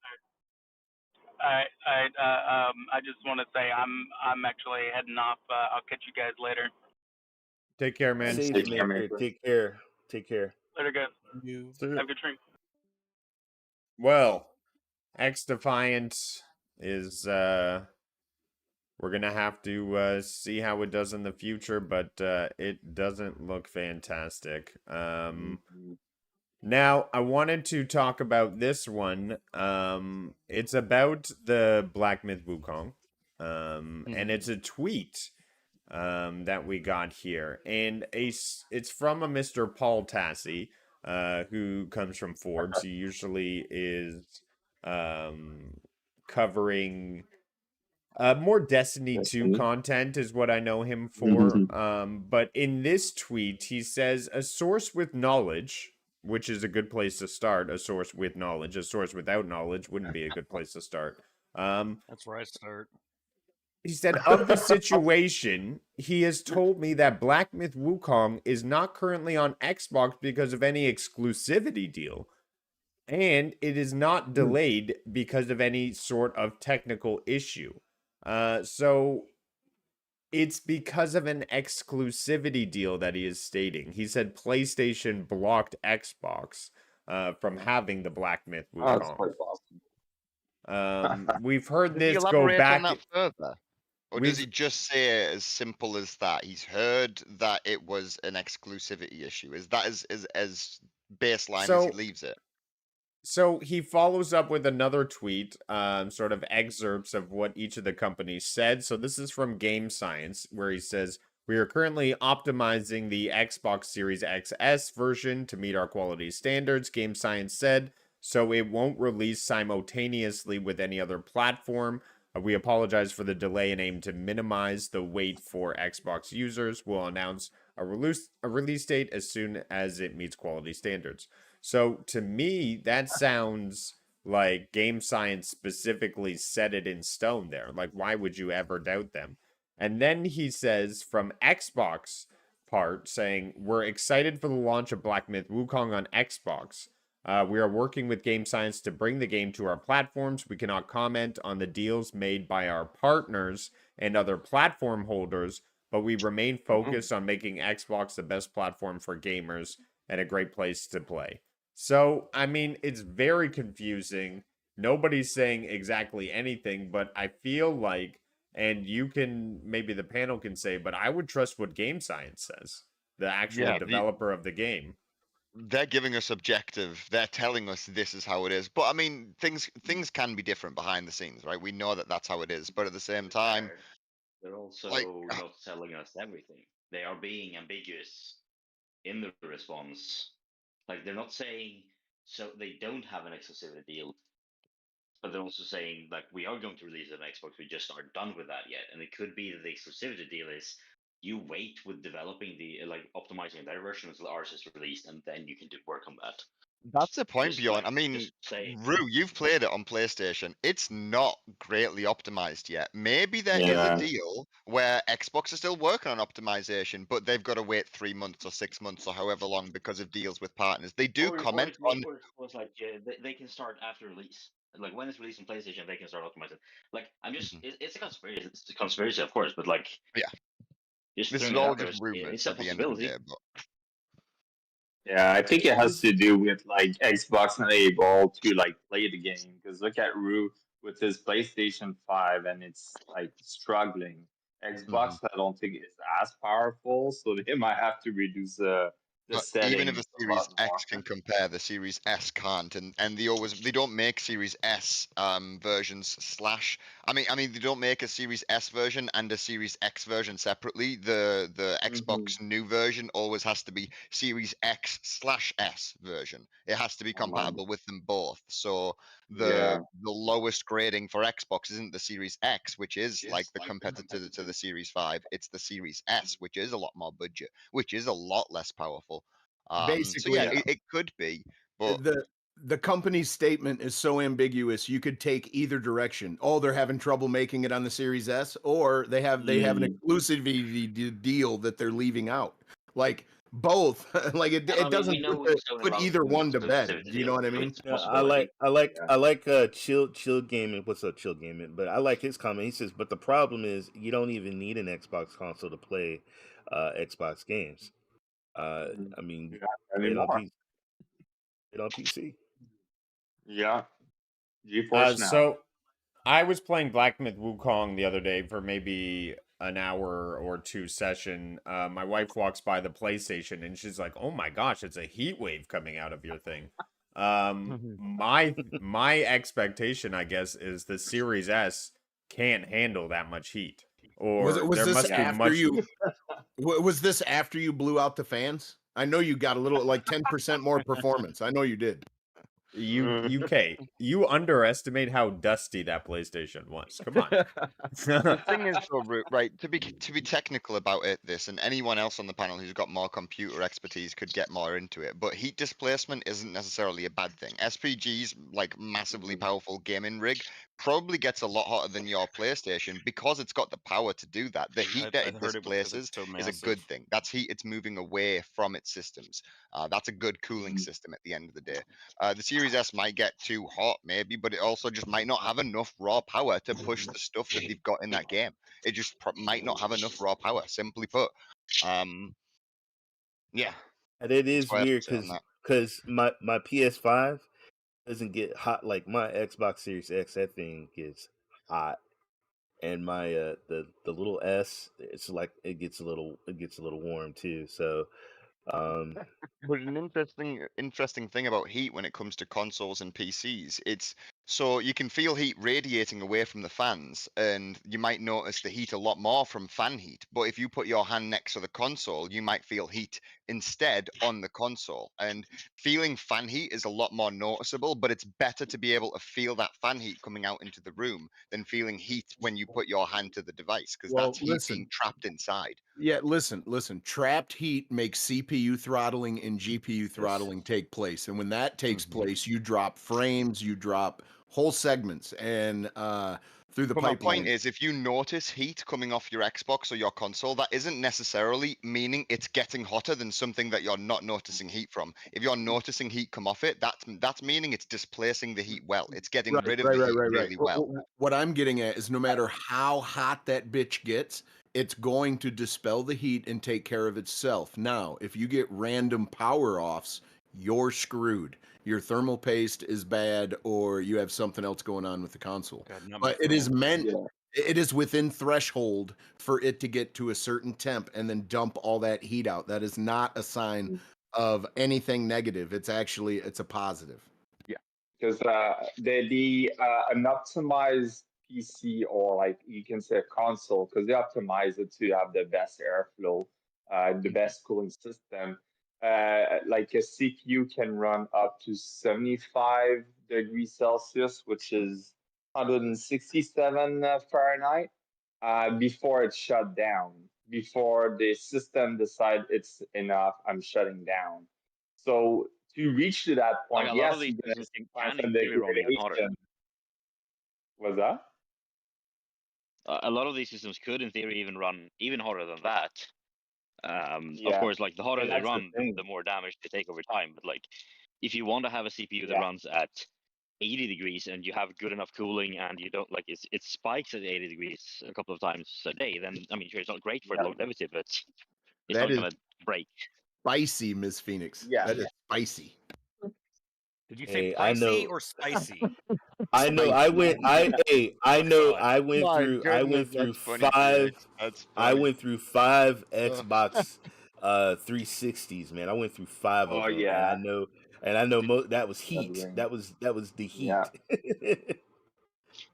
I just want to say I'm actually heading off. I'll catch you guys later. Take care, man. Safe, Take care, Maker. Maker. Take care. Take care. Later, guys. You. Have a good stream. Well, X Defiant is we're gonna have to see how it does in the future, but it doesn't look fantastic. Now I wanted to talk about this one. It's about the Black Myth Wukong. And it's a tweet that we got here, and it's from a Mr. Paul Tassi, who comes from Forbes. He usually is covering more Destiny 2 content is what I know him for. But in this tweet, he says a source with knowledge, which is a good place to start. A source with knowledge. A source without knowledge wouldn't be a good place to start. That's where I start. He said, of the situation, he has told me that Black Myth Wukong is not currently on Xbox because of any exclusivity deal. And it is not delayed because of any sort of technical issue. So it's because of an exclusivity deal that he is stating. He said PlayStation blocked Xbox from having the Black Myth Oh, that's Wukong. quite awesome. We've heard Does he this go elaborate on back. that further? Or does We've- he just say it as simple as that? He's heard that it was an exclusivity issue. Is that as baseline as he So- leaves it? So he follows up with another tweet, sort of excerpts of what each of the companies said. So this is from Game Science, where he says, we are currently optimizing the Xbox Series XS version to meet our quality standards, Game Science said, so it won't release simultaneously with any other platform. We apologize for the delay and aim to minimize the wait for Xbox users. We'll announce a release date as soon as it meets quality standards. So to me, that sounds like Game Science specifically set it in stone there. Like, why would you ever doubt them? And then he says from Xbox part saying, we're excited for the launch of Black Myth Wukong on Xbox. We are working with Game Science to bring the game to our platforms. We cannot comment on the deals made by our partners and other platform holders, but we remain focused on making Xbox the best platform for gamers and a great place to play. So, I mean, it's very confusing. Nobody's saying exactly anything, but I feel like, and you can, maybe the panel can say, but I would trust what Game Science says, the actual Yeah, developer of the game. They're giving us objective. They're telling us this is how it is. But I mean, things can be different behind the scenes, right? We know that that's how it is. But at the same time, they're also like, not telling us everything. They are being ambiguous in the response. Like they're not saying so they don't have an exclusivity deal, but they're also saying like we are going to release it on Xbox. We just aren't done with that yet, and it could be that the exclusivity deal is you wait with developing the like optimizing their version until ours is released, and then you can do work on that. that's the point, Just, Bjorn. like, I mean, just saying. Rue, you've played it on PlayStation. It's not greatly optimized yet. Maybe there is Yeah. a deal where Xbox is still working on optimization, but they've got to wait 3 months or 6 months or however long because of deals with partners. They do comment on. Or it was like they can start after release. Like when it's released on PlayStation, they can start optimizing. Like I'm just, Mhm. it's a conspiracy, of course, but like Yeah. Just This is throwing it all out there. just It's rumors a at the end of the possibility. day, but Yeah, I think it has to do with like Xbox not able to like play the game because look at Rue with his PlayStation 5 and it's like struggling. Xbox, I don't think is as powerful, so they might have to reduce the But even if settings the a Series lot X more. can compare, the Series S can't, and they don't make Series S versions slash. I mean they don't make a Series S version and a Series X version separately. The Hmm. Xbox new version always has to be Series X slash S version. It has to be compatible with them both. So Yeah. the lowest grading for Xbox isn't the Series X, which is like the competitor to the Series 5. It's the Series S, which is a lot more budget, which is a lot less powerful. So yeah, Basically, it could be, but the company's statement is so ambiguous. You could take either direction. Oh, they're having trouble making it on the Series S, or they have an Mm. exclusivity deal that they're leaving out. Like both. Like it, I it mean, we doesn't know put, Sony put loves either an one to bed. exclusivity Do you know deal, what I but mean? it's a Yeah, I possibility. like chill gaming. What's up, chill gaming? But I like his comment. He says, but the problem is you don't even need an Xbox console to play Xbox games. Mhm. I mean, Yeah, play it on anymore. PC. Play it on PC. Yeah. GeForce now. So I was playing Black Myth Wukong the other day for maybe an hour or two session. My wife walks by the PlayStation and she's like, "Oh my gosh, it's a heat wave coming out of your thing." My expectation, I guess, is the Series S can't handle that much heat, Was it or was there this must be Yeah. after much. you was this after you blew out the fans? I know you got a little like 10% more performance. I know you did. You underestimate how dusty that PlayStation was. Come on. the thing is, though, right, to be technical about it, this and anyone else on the panel who's got more computer expertise could get more into it. But heat displacement isn't necessarily a bad thing. SPG's like massively powerful gaming rig probably gets a lot hotter than your PlayStation because it's got the power to do that. The heat that I'd it heard it because displaces it's so is a massive. good thing. That's heat it's moving away from its systems. That's a good cooling system at the end of the day. The Series S might get too hot, maybe, but it also just might not have enough raw power to push the stuff that they've got in that game. It just might not have enough raw power, simply put. Yeah, And it that's is what I have to weird say on that. because my PS5 doesn't get hot like my Xbox Series X. That thing gets hot, and my the little S, it's like it gets a little warm too. So um, But an interesting thing about heat when it comes to consoles and PCs, it's so you can feel heat radiating away from the fans, and you might notice the heat a lot more from fan heat. But if you put your hand next to the console, you might feel heat instead on the console. And feeling fan heat is a lot more noticeable, but it's better to be able to feel that fan heat coming out into the room than feeling heat when you put your hand to the device, because Well, that's heat being trapped inside. Yeah, listen. Trapped heat makes CPU throttling and GPU yes. throttling take place, and when that takes Mhm. place, you drop frames, you drop whole segments, and through the But my point pipeline. is, if you notice heat coming off your Xbox or your console, that isn't necessarily meaning it's getting hotter than something that you're not noticing heat from. If you're noticing heat come off it, that's meaning it's displacing the heat well. It's getting Right, rid of right, the right, heat right, right. really well. What I'm getting at is no matter how hot that bitch gets, it's going to dispel the heat and take care of itself. Now, if you get random power offs, you're screwed. Your thermal paste is bad, or you have something else going on with the console. God, not my But it is thermal paste. meant, it is within threshold for it to get to a certain temp and then dump all that heat out. That is not a sign of anything negative. It's a positive. Yeah, because the an optimized PC or like you can say a console, because they optimize it to have the best airflow, the best cooling system. Like a CPU can run up to 75 degrees Celsius, which is 167 Fahrenheit, before it's shut down. Before the system decide it's enough, I'm shutting down. So to reach to that Like point, a lot of yes, these you're gonna systems find can some in theory run even hotter. degradation. Was that? A lot of these systems could in theory even run even hotter than that. Of Yeah, course, like the hotter and they that's the run, thing. the more damage they take over time. But like, if you want to have a CPU that Yeah, runs at 80 degrees and you have good enough cooling and you don't like it spikes at 80 degrees a couple of times a day, then I mean, sure, it's not great for longevity, but it's That not is gonna break. spicy, Miss Phoenix. Yeah. That is spicy. Did you say Hey, I pricey know. or spicy? I know. I Spicy. went. I Oh know. God. I went My through. I goodness, went through that's funny, PH. That's I funny. went through 5 Ugh. Xbox 360s, man. I went through 5 of Oh them, and I yeah. know. That was heat. Ring. That was the heat. Yeah. Because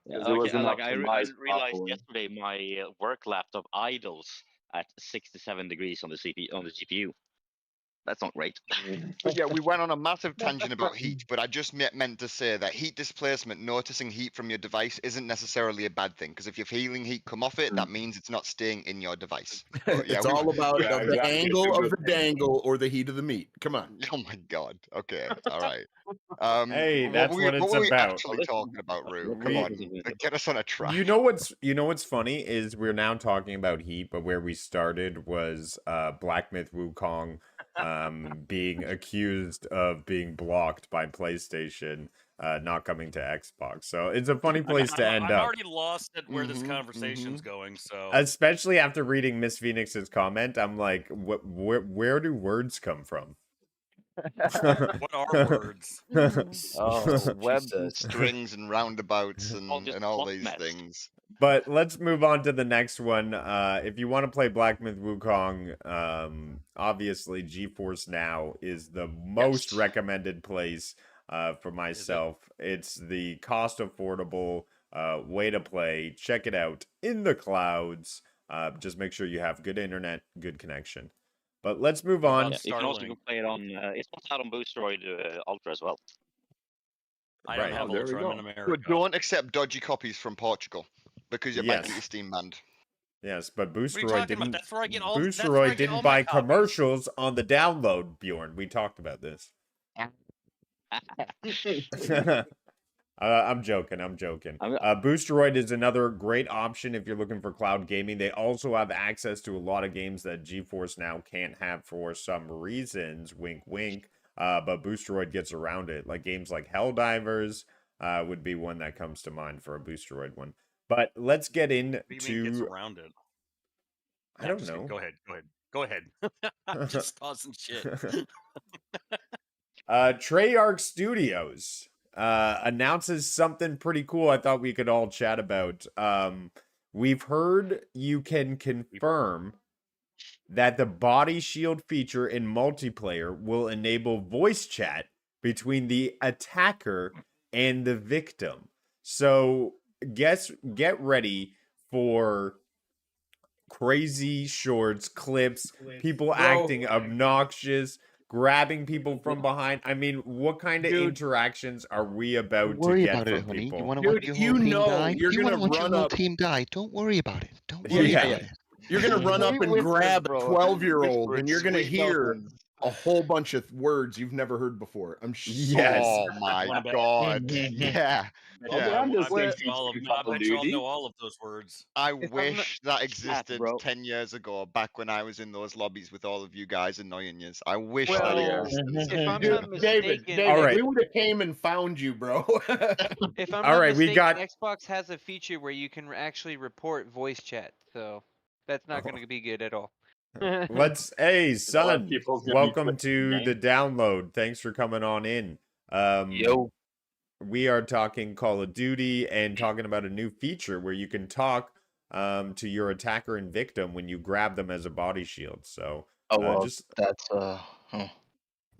it Okay, wasn't like I optimized realized properly. yesterday my work laptop idles at 67 degrees on the GPU. That's not great. But yeah, we went on a massive tangent about heat, but I just meant to say that heat displacement, noticing heat from your device, isn't necessarily a bad thing, because if you're feeling heat come off it, that means it's not staying in your device. But yeah, It's all about Yeah, the exactly. It's a angle of good the thing. dangle or the heat of the meat. Come on. Oh my god. Okay, all right. Hey, that's what What it's were we about. actually talking about, Rue? Come We- on, get us on a track. You know what's funny is we're now talking about heat, but where we started was Black Myth Wukong being accused of being blocked by PlayStation, not coming to Xbox. So it's a funny place to end I'm up. already lost at where this Mhm, conversation's mhm. going. So Especially after reading Miss Phoenix's comment, I'm like, where do words come from? what are words? Oh, She webs and says. strings and roundabouts All just and all hot these mess. things. But let's move on to the next one. If you want to play Black Myth Wukong, obviously GeForce Now is the most Yes. recommended place for myself. It's the cost affordable way to play. Check it out in the clouds. Just make sure you have good internet, good connection. But let's move What on. about Yeah, you can also Starlink? go play it on. It's also out on Boosteroid Ultra as well. I don't Right. have Oh, there we Ultra. I'm in go. America. But don't accept dodgy copies from Portugal, because you might get Yes. your Steam banned. Yes, but What are you Boosteroid talking about? didn't. That's where I get all. That's where I Boosteroid get all didn't my buy copies. commercials on the download, Bjorn. We talked about this. I'm joking. I'm joking. Boosteroid is another great option if you're looking for cloud gaming. They also have access to a lot of games that GeForce Now can't have for some reasons. Wink, wink. But Boosteroid gets around it. Like games like Helldivers would be one that comes to mind for a Boosteroid one. But let's get into. What do you mean gets around it? I don't know. Go ahead. Go ahead. I'm just tossing shit. Treyarch Studios announces something pretty cool I thought we could all chat about. We've heard you can confirm that the body shield feature in multiplayer will enable voice chat between the attacker and the victim. So get ready for crazy shorts, clips, people acting obnoxious, grabbing people from behind. I mean, what kind of interactions are we about to get from people? Dude, you know you're gonna run up. team die. Don't worry about it. Don't Yeah. You're gonna run up and grab a 12-year-old, Whisper and you're gonna sweet hear nothings. a whole bunch of words you've never heard before. I'm Yes. Oh my Wanna bet? god. Yeah. Well, Yeah. I'm just I bet thinking you all of through I Call of bet you all Duty. know all of those words. I If I'm not- wish that existed bro. 10 years ago, back when I was in those lobbies with all of you guys annoying you. I wish Well, that yeah. existed. if I'm Dude, not mistaken, David, All right. we would have came and found you, bro. if I'm All not right, we mistaken, got- Xbox has a feature where you can actually report voice chat. So that's not going to be good at all. Hey, lot of son, people's gonna be welcome quitting to the the game. download. Thanks for coming on in. We are talking Call of Duty and talking about a new feature where you can talk to your attacker and victim when you grab them as a body shield. So just that's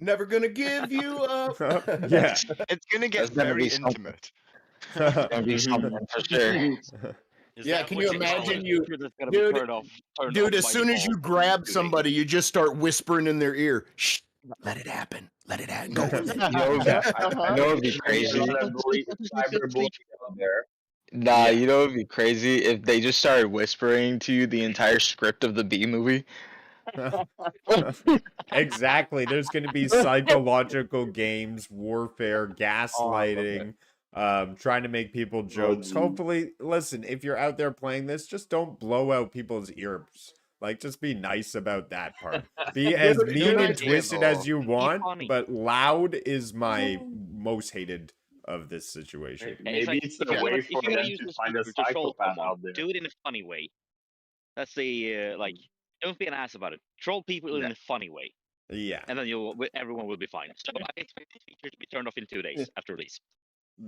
Never gonna give you up. yeah. It's gonna get That's gonna very be something. intimate. It's gonna be something for sure. Is Yeah, that can what you call imagine it? you, Feature that's gonna be dude? turned off Dude, as by soon as you default grab today. somebody, you just start whispering in their ear. Shh, let it happen. Let it happen. Go with it. You know, Yeah. I know it'd be crazy. A lot of cyberbullying out there. Nah, Yeah. you know it'd be crazy if they just started whispering to you the entire script of the B movie. Exactly. There's going to be psychological games, warfare, gaslighting, trying to make people jokes. geez. Hopefully, listen, if you're out there playing this, just don't blow out people's ears. Like, just be nice about that part. Be as Good mean and idea, twisted though. as you want, funny. but loud is my most hated of this situation. And it's Maybe like it's if a you're gonna way if for you're gonna them use to this find a feature to troll psychopath someone, out there. do it in a funny way. That's the like. Don't be an ass about it. Troll people in Yeah. a funny way, Yeah. and then everyone will be fine. So I expect this feature to be turned off in 2 days after release.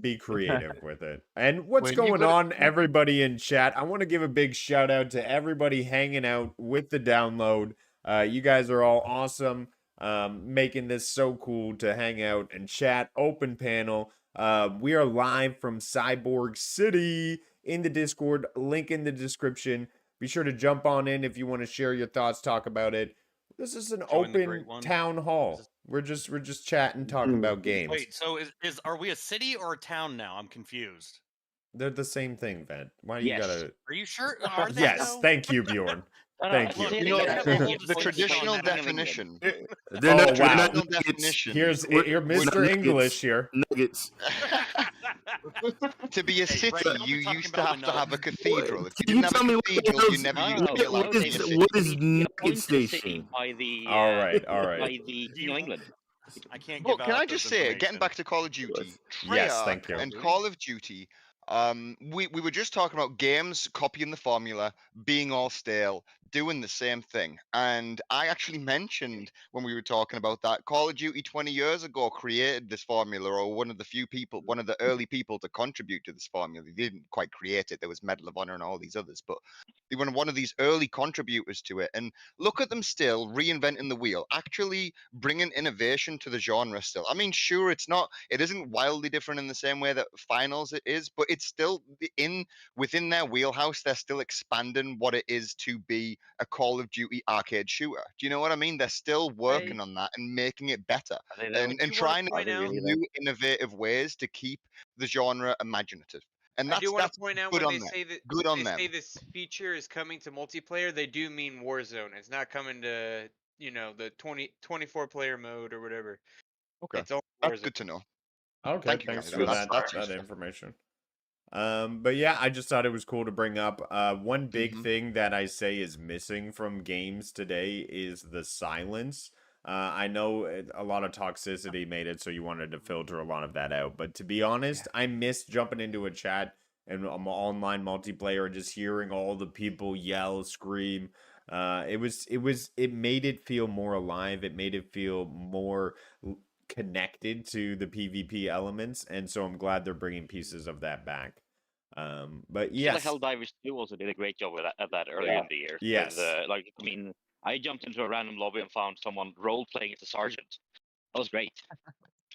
Be creative with it. And what's When you going got on, everybody in chat? I want to give a big shout out to everybody hanging out with the download. You guys are all awesome, making this so cool to hang out and chat. Open panel. We are live from Cyborg City in the Discord. Link in the description. Be sure to jump on in if you want to share your thoughts, talk about it. This is an Join the open Great One. town hall. We're just chatting, talking about games. Wait, so are we a city or a town now? I'm confused. They're the same thing, Vent. Why do you Yes. gotta? Are you sure? Are they Yes, though? thank you, Bjorn. Thank Look, you. You know, they have a whole the distinction traditional on King of England. definition. They're Oh, not, they're wow. not Traditional nuggets. definition. Here's We're- you're we're not Mr. nuggets. English here. Nuggets. To be a Hey, city, Brett, don't be you talking used to about have the to have a nugs. cathedral. If you Can you didn't have tell a me what the cathedral, you hell's never No, used no, to no. be allowed what to is be a city. what You is need to be Nugget appointed a city Station? by the All right, all by right. the King of England. I can't But give can out I just those say, getting information. back to Call of Duty, Yes, thank Treyarch you. and Call of Duty, we were just talking about games copying the formula, being all stale, doing the same thing. And I actually mentioned when we were talking about that, Call of Duty 20 years ago created this formula, or one of the few people, one of the early people to contribute to this formula. They didn't quite create it. There was Medal of Honor and all these others, but they were one of these early contributors to it. And look at them still reinventing the wheel, actually bringing innovation to the genre still. I mean, sure, it isn't wildly different in the same way that Finals it is, but it's still within their wheelhouse. They're still expanding what it is to be a Call of Duty arcade shooter. Do you know what I mean? They're still working on that and making it better Are they though? and trying to new innovative ways to keep the genre imaginative. And I do want that's to point out good when on they them. say that Good on they them. say this feature is coming to multiplayer, they do mean Warzone. It's not coming to, the 24 player mode or whatever. Okay, It's only that's Warzone. good to know. Okay, Thank you, thanks guys. for That's that useful. information. But yeah, I just thought it was cool to bring up. One big thing that I say is missing from games today is the silence. I know a lot of toxicity made it so you wanted to filter a lot of that out, but to be honest, I miss jumping into a chat and online multiplayer and just hearing all the people yell, scream. It made it feel more alive. It made it feel more connected to the PvP elements, and so I'm glad they're bringing pieces of that back. But I feel yes, like Helldivers 2 also did a great job with at that earlier in the year. Yes. With, I jumped into a random lobby and found someone role playing as a sergeant. That was great.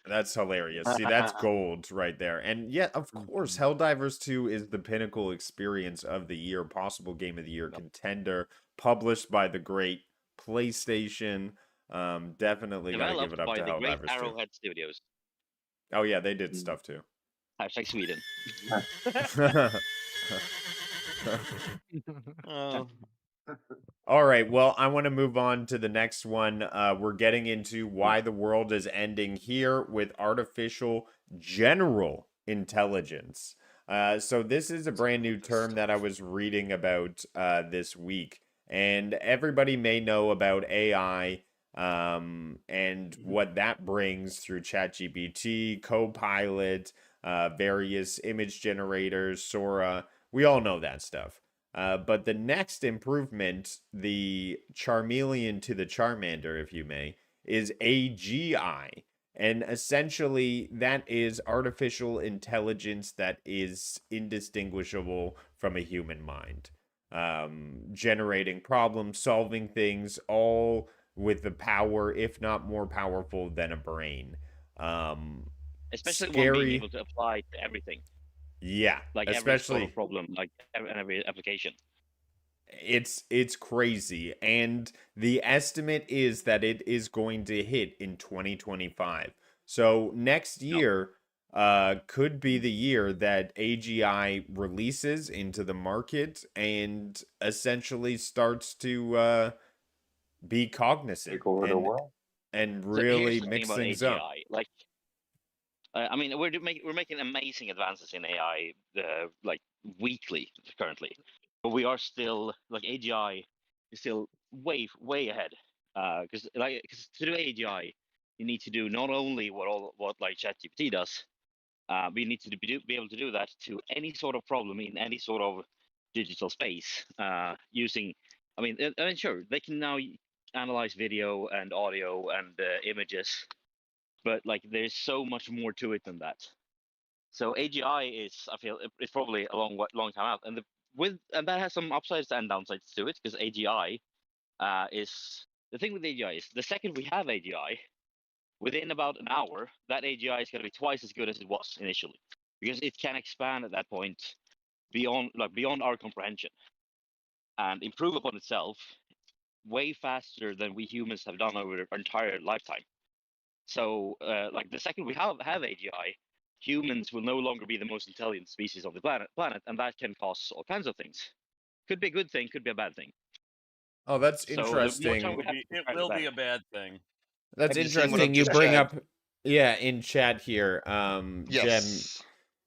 That's hilarious. See, that's gold right there. And yeah, of course, Helldivers 2 is the pinnacle experience of the year, possible game of the year contender, published by the great PlayStation. Definitely gotta give Developed it up by to the great Helldivers 2. Arrowhead Studios. Oh yeah, they did stuff too. Hashtag Sweden. Oh. All right, well, I want to move on to the next one. We're getting into why the world is ending here with artificial general intelligence. So this is a brand new term that I was reading about this week, and everybody may know about AI and what that brings through ChatGPT, Copilot, various image generators, Sora. We all know that stuff. But the next improvement, the Charmeleon to the Charmander, if you may, is AGI. And essentially, that is artificial intelligence that is indistinguishable from a human mind. Generating problem solving things, all with the power, if not more powerful than a brain. Especially one Scary. being able to apply to everything. Yeah, Like every sort especially of problem, like every application. it's crazy, and the estimate is that it is going to hit in 2025. So next year could be the year that AGI releases into the market and essentially starts to be cognizant Take over the world. and So here's really the thing mix about things AGI. up. Like, we're making amazing advances in AI, weekly currently, but we are still like AGI is still way ahead. Because to do AGI, you need to do not only what like ChatGPT does, we need to be able to do that to any sort of problem in any sort of digital space using. I mean, sure, they can now analyze video and audio and images, but like there's so much more to it than that. So AGI is, I feel, it's probably a long time out, and that has some upsides and downsides to it, because AGI is the thing with AGI is the second we have AGI, within about an hour, that AGI is going to be twice as good as it was initially, because it can expand at that point beyond our comprehension and improve upon itself way faster than we humans have done over our entire lifetime. So, like the second we have AGI, humans will no longer be the most intelligent species on the planet, and that can cause all kinds of things. Could be a good thing, could be a bad thing. Oh, that's So the more time interesting. we have to It prepare, the will be better. a bad thing. That's Have you seen what I've interesting. You just bring shared? up, yeah, in chat here, Jem, Yes.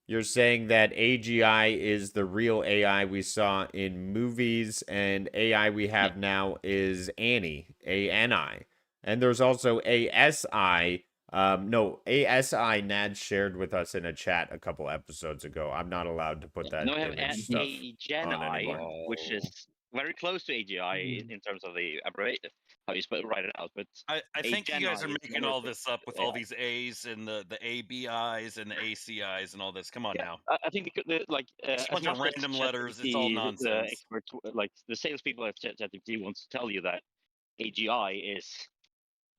you're saying that AGI is the real AI we saw in movies, and AI we have now is ANI, ANI. And there's also ASI. No, ASI Nad shared with us in a chat a couple episodes ago. I'm not allowed to put that Now we have image stuff a Gen on I, anymore. which is very close to AGI in terms of the abbreviation, how you write it out. But I a think you Gen guys I are is making very all close this up with to all AI. these A's and the ABIs and the ACIs and all this. Come on Yeah, now. I think like Just a as bunch of much as random letters. It's all ChatGPT, the nonsense. experts, like the salespeople at ChatGPT, wants to tell you that AGI is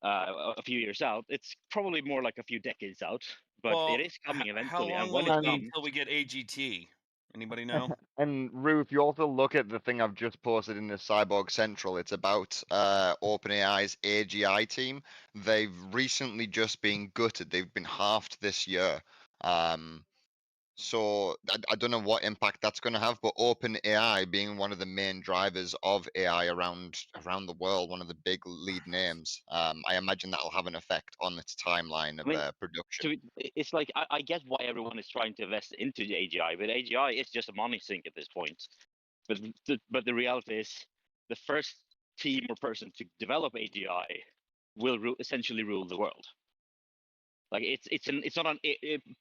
a few years out. It's probably more like a few decades out, but Well, it is coming how eventually. And long when will it it be comes, until we get AGT? Anybody know? And Rue, if you also look at the thing I've just posted in the Cyborg Central, it's about OpenAI's AGI team. They've recently just been gutted. They've been halved this year. So I don't know what impact that's going to have, but OpenAI being one of the main drivers of AI around the world, one of the big lead names, I imagine that'll have an effect on its timeline I mean, of production. it's like I get why everyone is trying to invest into the AGI, but AGI is just a money sink at this point. But the reality is, the first team or person to develop AGI will essentially rule the world. Like it's not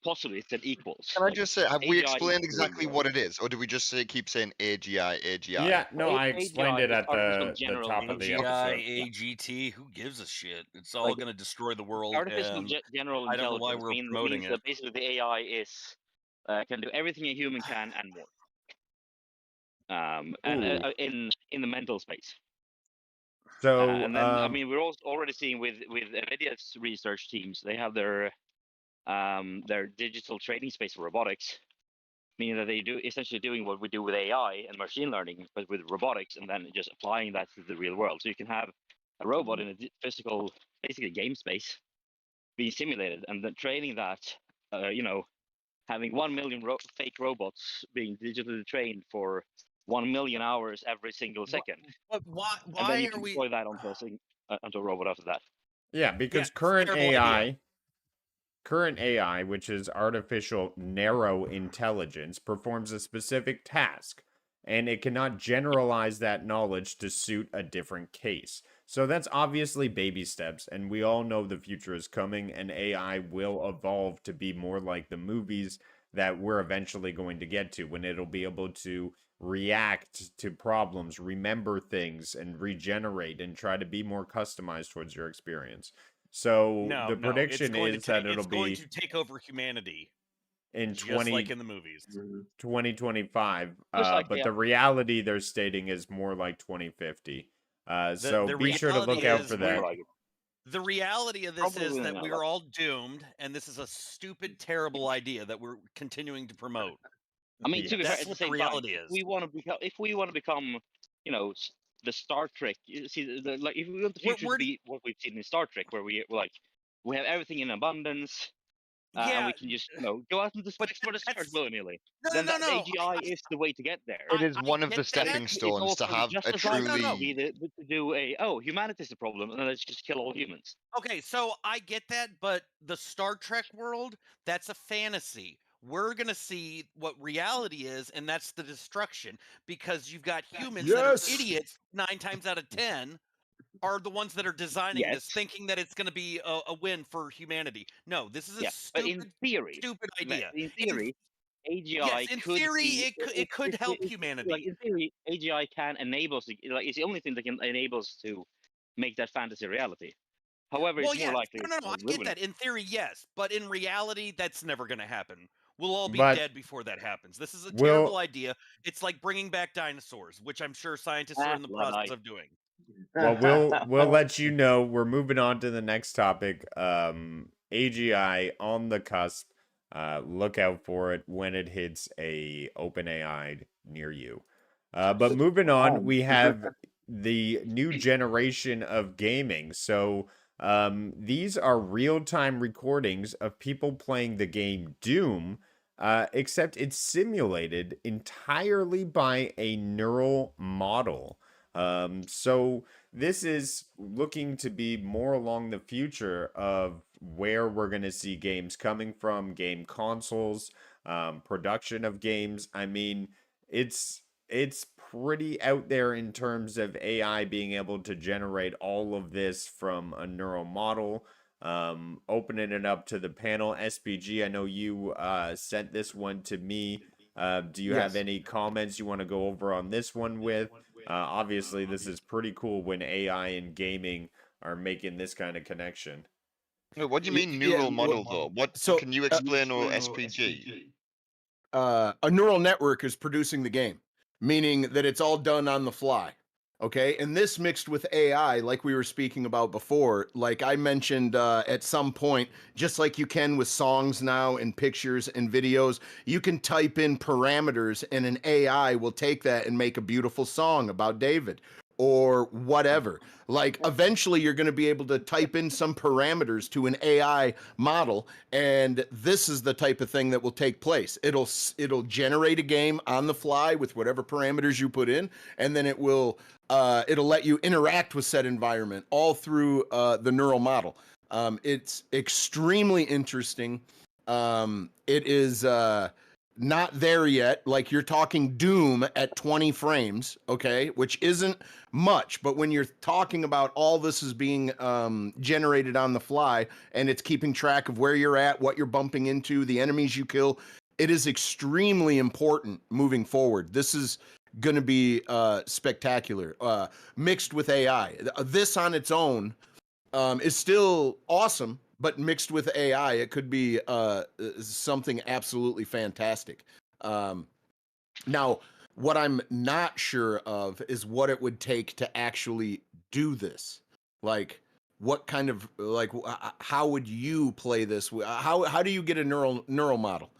possibly it's an equals. Can I Like just say, have we AGI is explained to rule the exactly world. what it is, or do we just keep saying AGI, AGI? Yeah, no, I explained AGI it is at artificial the general top of the intelligence. AGI, episode. AGT, who gives a shit? It's all Like going to destroy the world, artificial and general I don't know why intelligence we're promoting means it. that basically the AI is can do everything a human can and more. And Ooh. in the mental space. So, And then I mean we're also already seeing with NVIDIA's research teams, they have their digital training space for robotics, meaning that they do essentially doing what we do with AI and machine learning, but with robotics, and then just applying that to the real world. So you can have a robot in a physical, basically game space, being simulated, and then training that, having 1 million fake robots being digitally trained for 1 million hours every single second. But why? And then Why you are can we? deploy that onto a robot after that. yeah, Yeah, because it's a terrible idea. current AI, which is artificial narrow intelligence, performs a specific task, and it cannot generalize that knowledge to suit a different case. So that's obviously baby steps, and we all know the future is coming, and AI will evolve to be more like the movies that we're eventually going to get to, when it'll be able to react to problems, remember things, and regenerate and try to be more customized towards your experience. So No, the no, it's prediction going to is that take. it'll It's going be to take over humanity, in just like in the movies. 2025. Just like But the reality they're stating is more like 2050. So The be sure to look reality out is for that. the reality of this Probably is within that that we level. are all doomed, and this is a stupid, terrible idea that we're continuing to promote. I mean, to be fair, That's at the what the same time, reality if is. we want to become, the Star Trek. You see, like if we want the future to be what we've seen in Star Trek, where we have everything in abundance, and Yeah, we can just go out into but explore the stars that's willy nilly. no, Then no, that no. AGI is the way to get there. It is I one of get the that. stepping It's stones to also have just a as likely no. to be to do humanity's the problem, and let's just kill all humans. Okay, so I get that, but the Star Trek world, that's a fantasy. We're going to see what reality is, and that's the destruction, because you've got humans that are Yes. idiots 9 times out of 10, are the ones that are designing Yes. this, thinking that it's going to be a win for humanity. No, this is a Yeah, but in theory, stupid like, idea. in theory, Yes, AGI in could theory, be it could help like humanity. in theory, AGI can enable us. Like it's the only thing that can enable us to make that fantasy reality. However, Well, it's more yes, likely no, to I get ruin that. it. In theory, yes, but in reality, that's never going to happen. We'll all be But dead before that happens. This is a terrible will idea. It's like bringing back dinosaurs, which I'm sure scientists are Ah, in the process Luddite. of doing. well, we'll let you know. We're moving on to the next topic. AGI on the cusp. Look out for it when it hits a OpenAI near you. But moving on, we have the new generation of gaming. So these are real-time recordings of people playing the game Doom, except it's simulated entirely by a neural model. So this is looking to be more along the future of where we're going to see games coming from, game consoles, production of games. I mean, it's pretty out there in terms of AI being able to generate all of this from a neural model. Opening it up to the panel, SPG. I know you sent this one to me. Do you have Yes. any comments you want to go over on this one with? Obviously, this is pretty cool when AI and gaming are making this kind of connection. Wait, what do you Y- mean yeah, neural model though? What so can you explain or SPG? a neural network is producing the game, meaning that it's all done on the fly. Okay. And this mixed with AI, like we were speaking about before, like I mentioned at some point, just like you can with songs now and pictures and videos, you can type in parameters and an AI will take that and make a beautiful song about David or whatever. Like eventually you're going to be able to type in some parameters to an AI model, and this is the type of thing that will take place. It'll generate a game on the fly with whatever parameters you put in, and then it'll let you interact with said environment all through the neural model. It's extremely interesting. It is not there yet. Like you're talking Doom at 20 frames, okay, which isn't much. But when you're talking about all this is being generated on the fly and it's keeping track of where you're at, what you're bumping into, the enemies you kill, it is extremely important moving forward. This is going to be spectacular, mixed with AI. This on its own is still awesome, but mixed with AI, it could be something absolutely fantastic. Now, what I'm not sure of is what it would take to actually do this. Like, what kind of how would you play this? How do you get a neural model?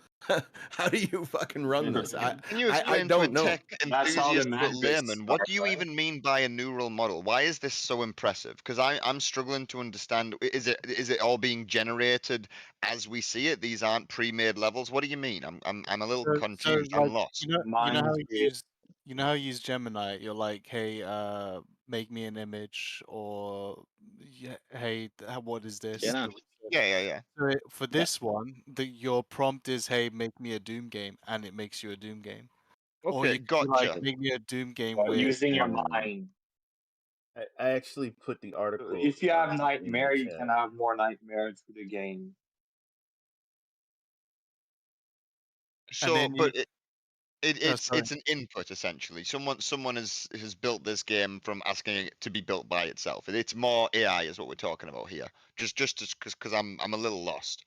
How do you fucking run this? Can you I explain to a don't know. tech That's how the enthusiast but Matrix layman, what start, do you right? even mean by a neural model? Why is this so impressive? Because I'm struggling to understand. Is it all being generated as we see it? These aren't pre-made levels. What do you mean? I'm a little So confused. I'm like lost. how Mind you create. use how you use Gemini. You're like, hey, make me an image, or yeah, hey, what is this? Yeah. Yeah. So for Yeah. this one, your prompt is, hey, make me a Doom game, and it makes you a Doom game. Or Okay, you can be like, gotcha. make me a Doom game Well, with using your mind. I actually put the article If you have in the nightmare, you can chat. have more nightmare through the game. and So, then you. but Sorry. it's an input essentially. Someone has built this game from asking it to be built by itself. It's more AI is what we're talking about here. Just because I'm a little lost.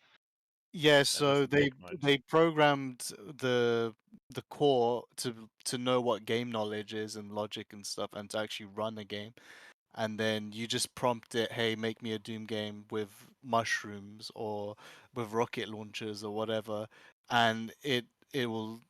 Yeah, That so doesn't take much. they programmed the core to know what game knowledge is and logic and stuff, and to actually run a game. And then you just prompt it, hey, make me a Doom game with mushrooms or with rocket launchers or whatever, and it will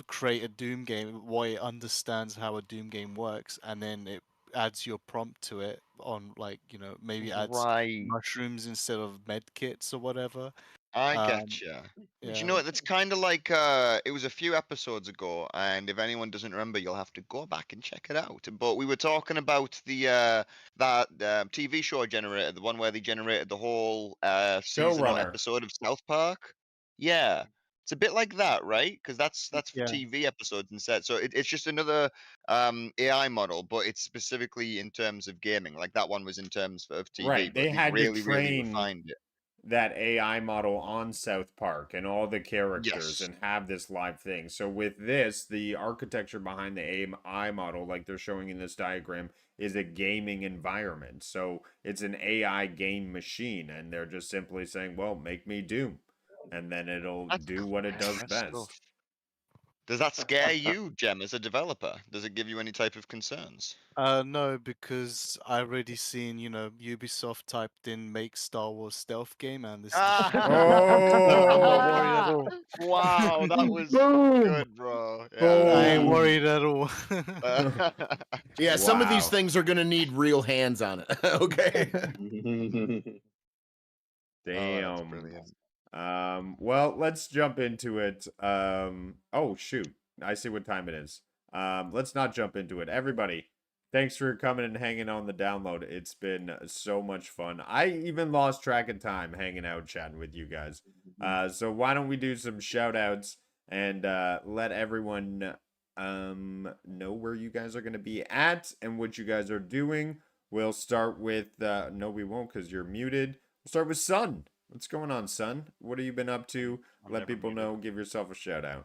create a Doom game. What it understands how a Doom game works, and then it adds your prompt to it on like maybe adds Right. mushrooms instead of med kits or whatever. I Um, getcha. Do you yeah. know what? That's kind of like it was a few episodes ago, and if anyone doesn't remember, you'll have to go back and check it out. But we were talking about the that TV show generator, the one where they generated the whole season one Showrunner. episode of South Park. Yeah. It's a bit like that, right? Because that's for Yeah. TV episodes instead. So it's just another AI model, but it's specifically in terms of gaming. Like that one was in terms of TV, Right. but They they had to really train refined it. that AI model on South Park and all the characters Yes. and have this live thing. So with this, the architecture behind the AI model, like they're showing in this diagram, is a gaming environment. So it's an AI game machine, and they're just simply saying, "Well, make me Doom," and then it'll That's do what it does good stuff. best. Does that scare you, Jem, as a developer? Does it give you any type of concerns? No, because I already seen, Ubisoft typed in make Star Wars stealth game, and this is the shit they're gonna do. So I'm not worried at all. Wow, that was Boom! good, bro. I ain't Boom. worried at all. Yeah, some of these Wow. things are going to need real hands on it. Okay. Oh, that's Damn. brilliant. Well, let's jump into it. Oh shoot. I see what time it is. Let's not jump into it. Everybody, thanks for coming and hanging on the download. It's been so much fun. I even lost track of time hanging out chatting with you guys. So why don't we do some shout outs and let everyone know where you guys are going to be at and what you guys are doing. We'll start with no we won't cuz you're muted. We'll start with Sun. What's going on, son? What have you been up to? I'm Let never people muted. know. Give yourself a shout out.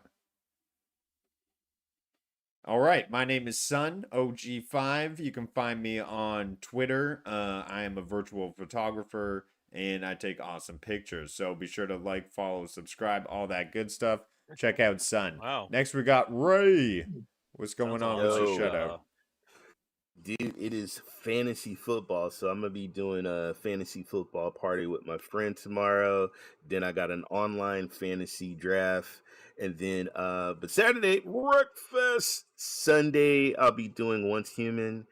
All right, my name is Sun OG5. You can find me on Twitter. I am a virtual photographer and I take awesome pictures. So be sure to like, follow, subscribe, all that good stuff. Check out Sun. Wow. Next, we got Ray. What's going Sounds on? a lot What's your like shout out? Dude, it is fantasy football, so I'm gonna be doing a fantasy football party with my friend tomorrow. Then I got an online fantasy draft, and then but Saturday Workfest. Sunday I'll be doing Once Human,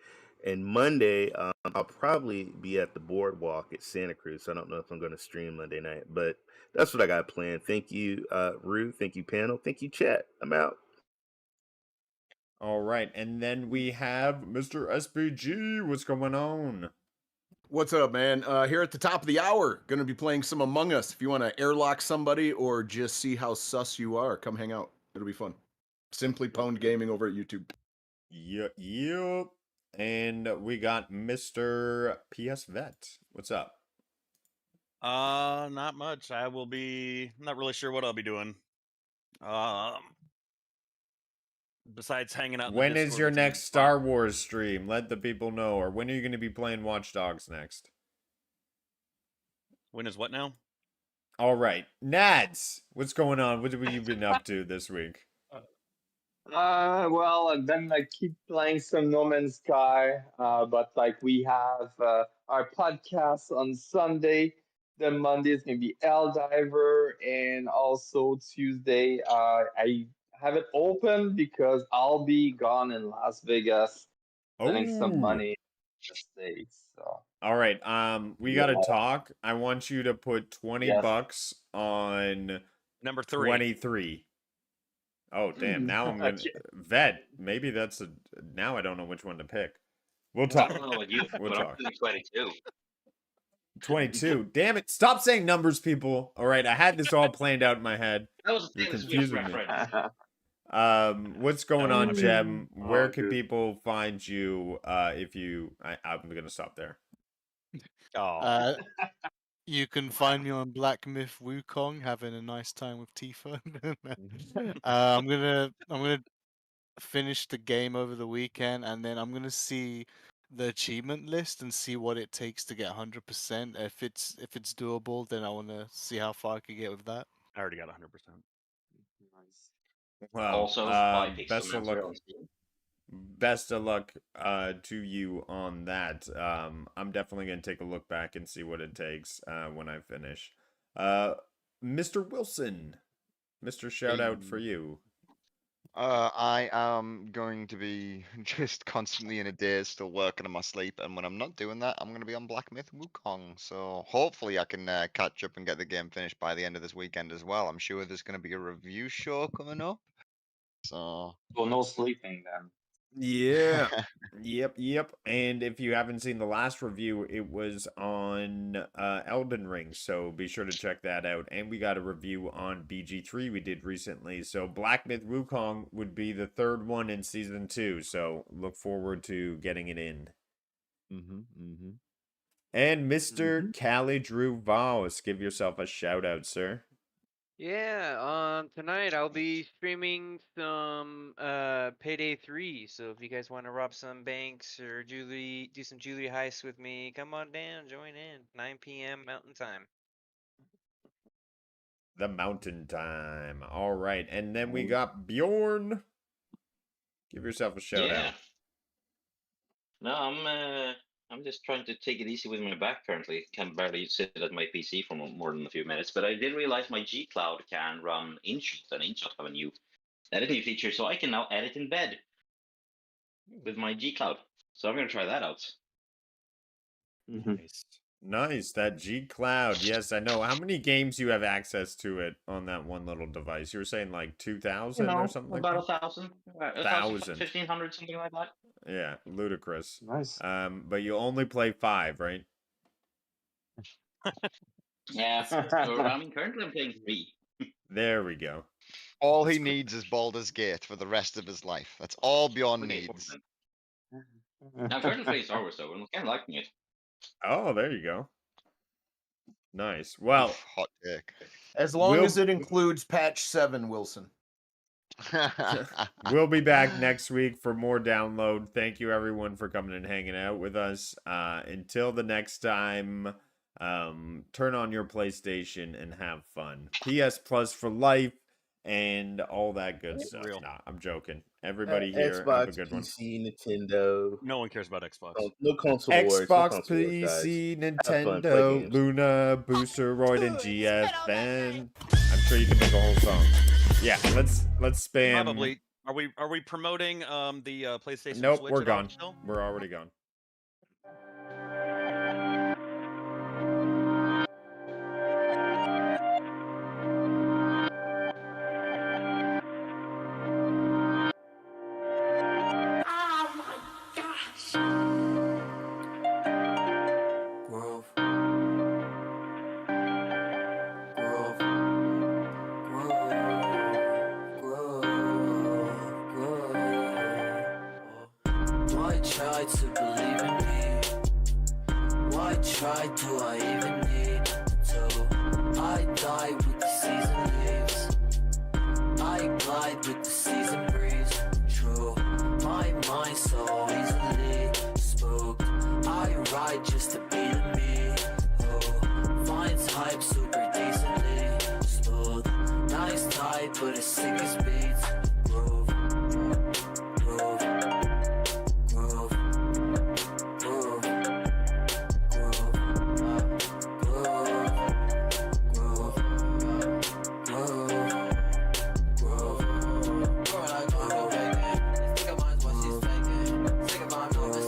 and Monday I'll probably be at the boardwalk at Santa Cruz. I don't know if I'm gonna stream Monday night, but that's what I got planned. Thank you, Rue. Thank you, panel. Thank you, chat. I'm out. All right, and then we have Mr. SBG. What's going on? What's up, man? Here at the top of the hour, going to be playing some Among Us. If you want to airlock somebody or just see how sus you are, come hang out. It'll be fun. Simply Pwned Gaming over at YouTube. Yep, yep. And we got Mr. PS Vet. What's up? Not much. I will be not really sure what I'll be doing. Besides hanging out in the When is Discord your with you next Star Wars stream? Let the people know. Or when are you going to be playing Watch Dogs next? When is what now? All right. Nads, what's going on? What have you been up to this week? Well, and then I keep playing some No Man's Sky, but like we have our podcast on Sunday. Then Monday is gonna be Diver, and also Tuesday, I have it open because I'll be gone in Las Vegas, spending some Oh. money in the States. So All right. We got to yeah, talk. I want you to put 20 yes. bucks on Number 3. 23. Oh, damn. Now I'm going to Okay. Vet. Maybe that's a now I don't know which one to pick. We'll I talk. don't know about you, We'll but I'm talk. doing 22. 22. Damn it. Stop saying numbers, people. All right. I had this all planned out in my head. That was You're a Taylor Swift confusing me. reference. What's going on, Jem? Where Oh, can dude. people find you if you I'm going to stop there. Oh. You can find me on Black Myth Wukong having a nice time with Tifa. I'm gonna finish the game over the weekend, and then I'm gonna see the achievement list and see what it takes to get 100%. If it's doable, then I want to see how far I can get with that. I already got 100%. Nice. Well, Also, buy best of luck. Pixelmancer on Steam. Best of luck to you on that. I'm definitely gonna take a look back and see what it takes when I finish. Mr. Wilson, Mr. Shout out for Hey. you. I am going to be just constantly in a daze, still working on my sleep, and when I'm not doing that, I'm going to be on Black Myth Wukong. So hopefully I can catch up and get the game finished by the end of this weekend as well. I'm sure there's going to be a review show coming up. So Well, no sleeping then. Yeah. Yep. And if you haven't seen the last review, it was on Elden Ring, so be sure to check that out. And we got a review on BG3 we did recently. So Black Myth Wukong would be the third one in season 2, so look forward to getting it in. And Mr. Callie Drew Voss, give yourself a shout out, sir. Yeah, tonight I'll be streaming some Payday 3. So if you guys want to rob some banks or do some jewelry heists with me, come on down, join in. 9 p.m. Mountain Time. The Mountain Time. All right. And then we got Bjorn. Give yourself a shout out. No, I'm just trying to take it easy with my back currently. Can barely sit at my PC for more than a few minutes. But I did realize my G Cloud can run InShot, and InShot have a new editing feature, so I can now edit in bed with my G Cloud. So I'm gonna try that out. Nice. That G Cloud. Yes, I know. How many games you have access to it on that one little device? You were saying like 2,000 or something like that? About 1,000. 1,000, 1,500, something like that. Yeah, ludicrous. Nice. But you only play 5, right? Yeah. I mean, currently I'm playing 3. There we go. All he needs is Baldur's Gate for the rest of his life. That's all Bjorn needs. I'm currently playing Star Wars though, and I'm kind of liking it. Oh, there you go. Nice. Well, Oof, hot take. As long as it includes patch 7, Wilson. We'll be back next week for more download. Thank you everyone for coming and hanging out with us. Until the next time, turn on your PlayStation and have fun. PS Plus for life and all that good stuff. Nah, I'm joking. Everybody here, Xbox, have a good PC, Nintendo. No one cares about Xbox. No console wars. No Xbox, console wars, PC, guys. Have fun, play Nintendo, games. Luna, Boosteroid, and GFN. I'm sure you can make a whole song. Yeah, let's spam. Probably. Are we promoting the PlayStation? Nope, Switch we're at all gone. still? We're already gone. Why try to believe in me? Why try do I even need to? I die with the season leaves. I glide with the season breeze. True, my mind so easily spooked. I ride just to be the me. Oh, finds hype super decently smooth. Nice type, but as sick as